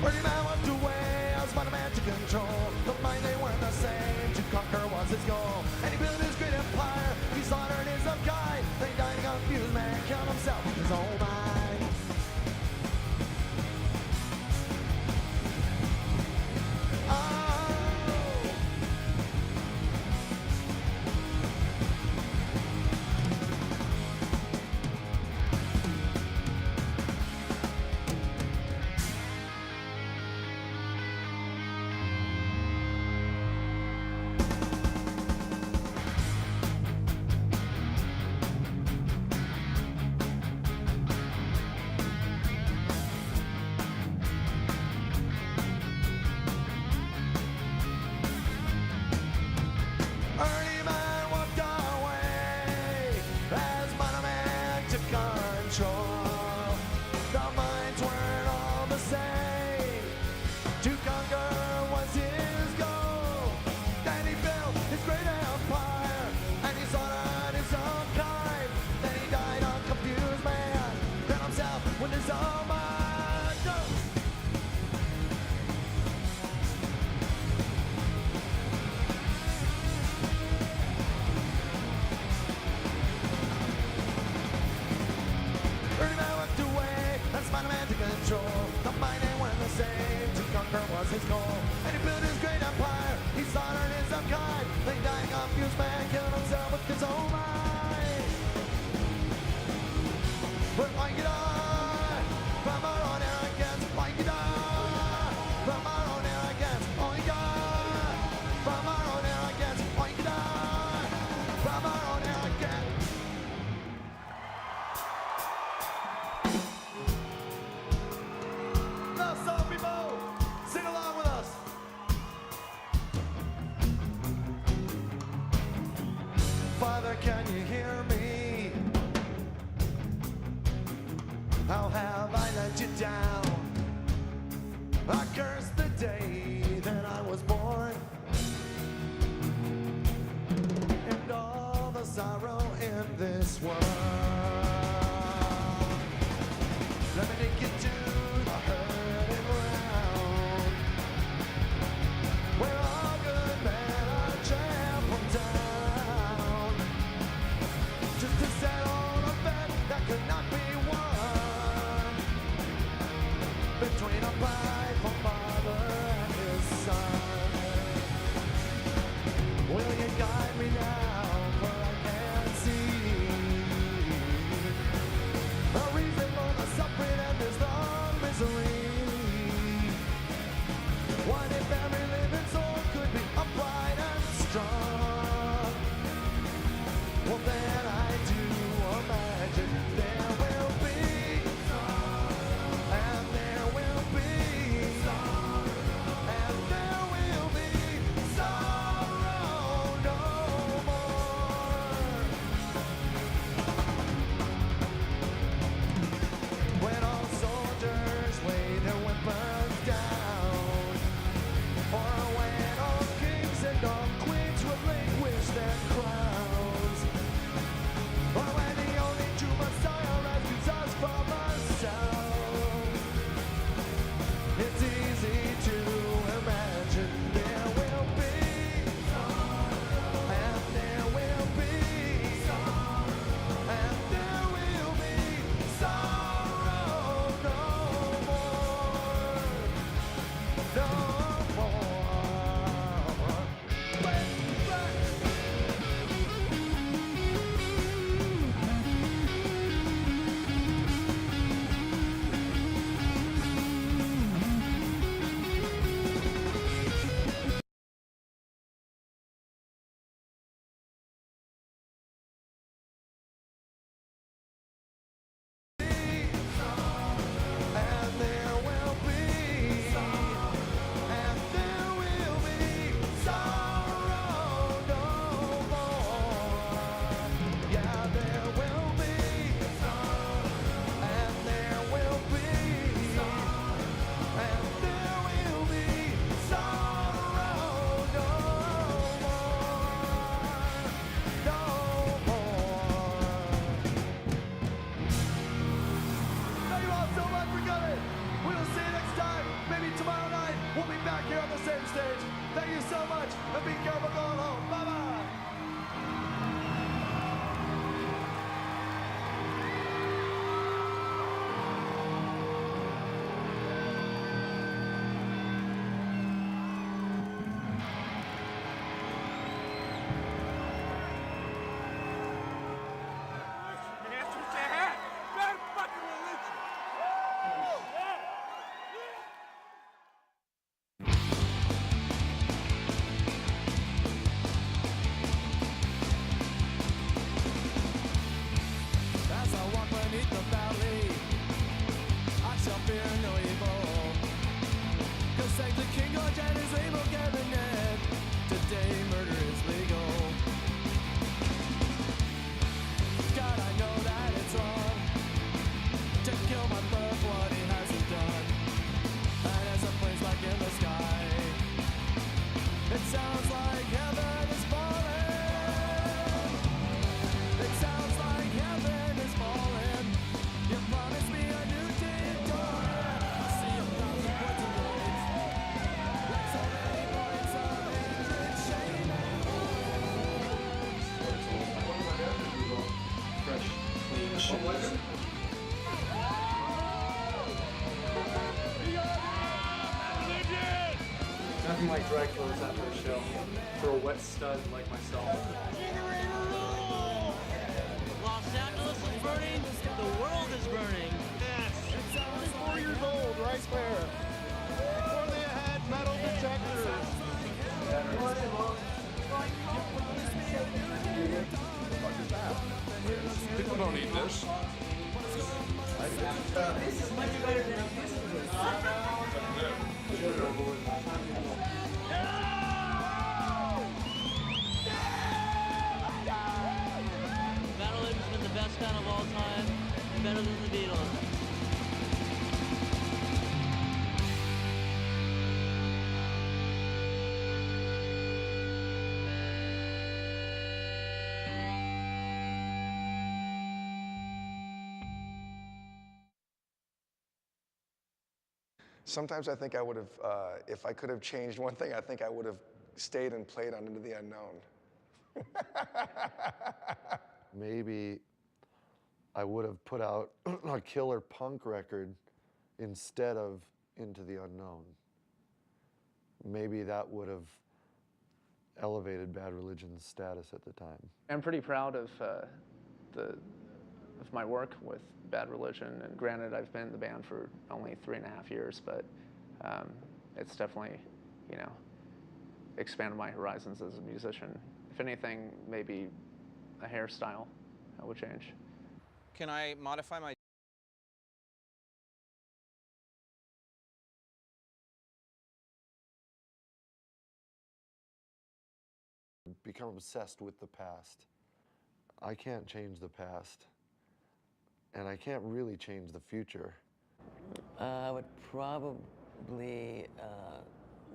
Burning man walked away, I was Spider-Man to control. The mind they weren't the same, to conquer was his goal. And he built his great empire, he slaughtered his own kind. They died a confused man, killed himself in his own mind. can you hear me? How have I let you down? I curse the day that I was born, and all the sorrow in this world. Let me take you to the hurting ground, where all good men are trampled down, just to settle a bet that could not be won between a prideful father and his son. Will you guide me now, for I can't see the reason for the suffering and this long misery. What if every living soul could be upright and strong? Well, then I do imagine there will be and there will be and there will be sorrow no more. When all soldiers lay their weapons down, or when all kings and all queens relinquish their crowns, or when the only true Messiah rescues us from ourselves, it's easy to imagine there will be and there will be and there will be sorrow no more, no more. And there will be and there will be sorrow no more. Yeah, there will be and there will be and there will be sorrow no more. Thank you all so much for coming. We will see you next time. Maybe tomorrow night we'll be back here on the same stage. Thank you so much, and be careful going home. Bye-bye. As I walk beneath the valley, I shall fear no evil. 'Cause thanks to King George and his able cabinet, today murder is legal. God, I know that it's wrong to kill my love for what he hasn't done. And as a place like in the sky, it sounds like heaven is falling. It sounds like heaven is falling. You promised me a new day of dawn. I see 1,000 points of light, like so many points of hatred, shame, and Fresh, clean shoes. Nothing like drag killers after a show for a wet stud like myself. Los Angeles is burning, the world is burning. Yes. It's 4 years old, right there. Poorly ahead metal detectors. People don't eat this. This is much better than this was. than the Beatles. Sometimes I think I would have, if I could have changed one thing, I think I would have stayed and played on Into the Unknown. Maybe I would have put out a killer punk record instead of Into the Unknown. Maybe that would have elevated Bad Religion's status at the time. I'm pretty proud of my work with Bad Religion, and granted, I've been in the band for only 3.5 years, but it's definitely, you know, expanded my horizons as a musician. If anything, maybe a hairstyle I would change. Can I modify my Become obsessed with the past. I can't change the past, and I can't really change the future. I would probably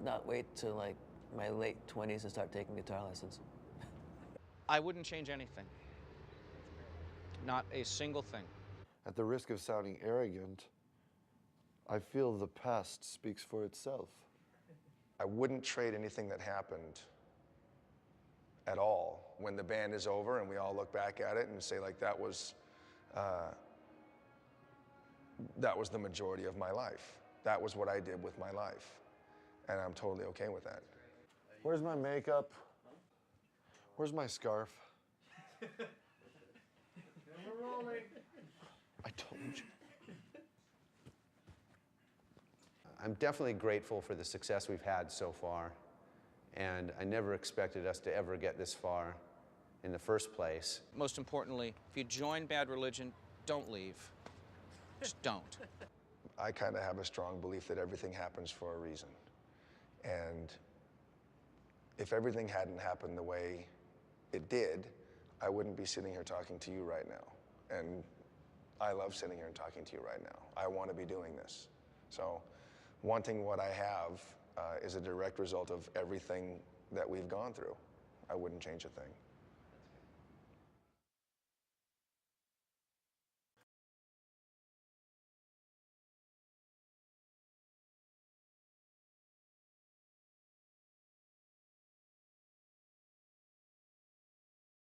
not wait till like my late 20s to start taking guitar lessons. I wouldn't change anything. Not a single thing. At the risk of sounding arrogant, I feel the past speaks for itself. I wouldn't trade anything that happened at all. When the band is over and we all look back at it and say, like, that was the majority of my life. That was what I did with my life. And I'm totally okay with that. Where's my makeup? Where's my scarf? I told you. I'm definitely grateful for the success we've had so far, and I never expected us to ever get this far in the first place. Most importantly, if you join Bad Religion, don't leave. Just don't. I kind of have a strong belief that everything happens for a reason. And if everything hadn't happened the way it did, I wouldn't be sitting here talking to you right now. And I love sitting here and talking to you right now. I want to be doing this. So wanting what I have is a direct result of everything that we've gone through. I wouldn't change a thing.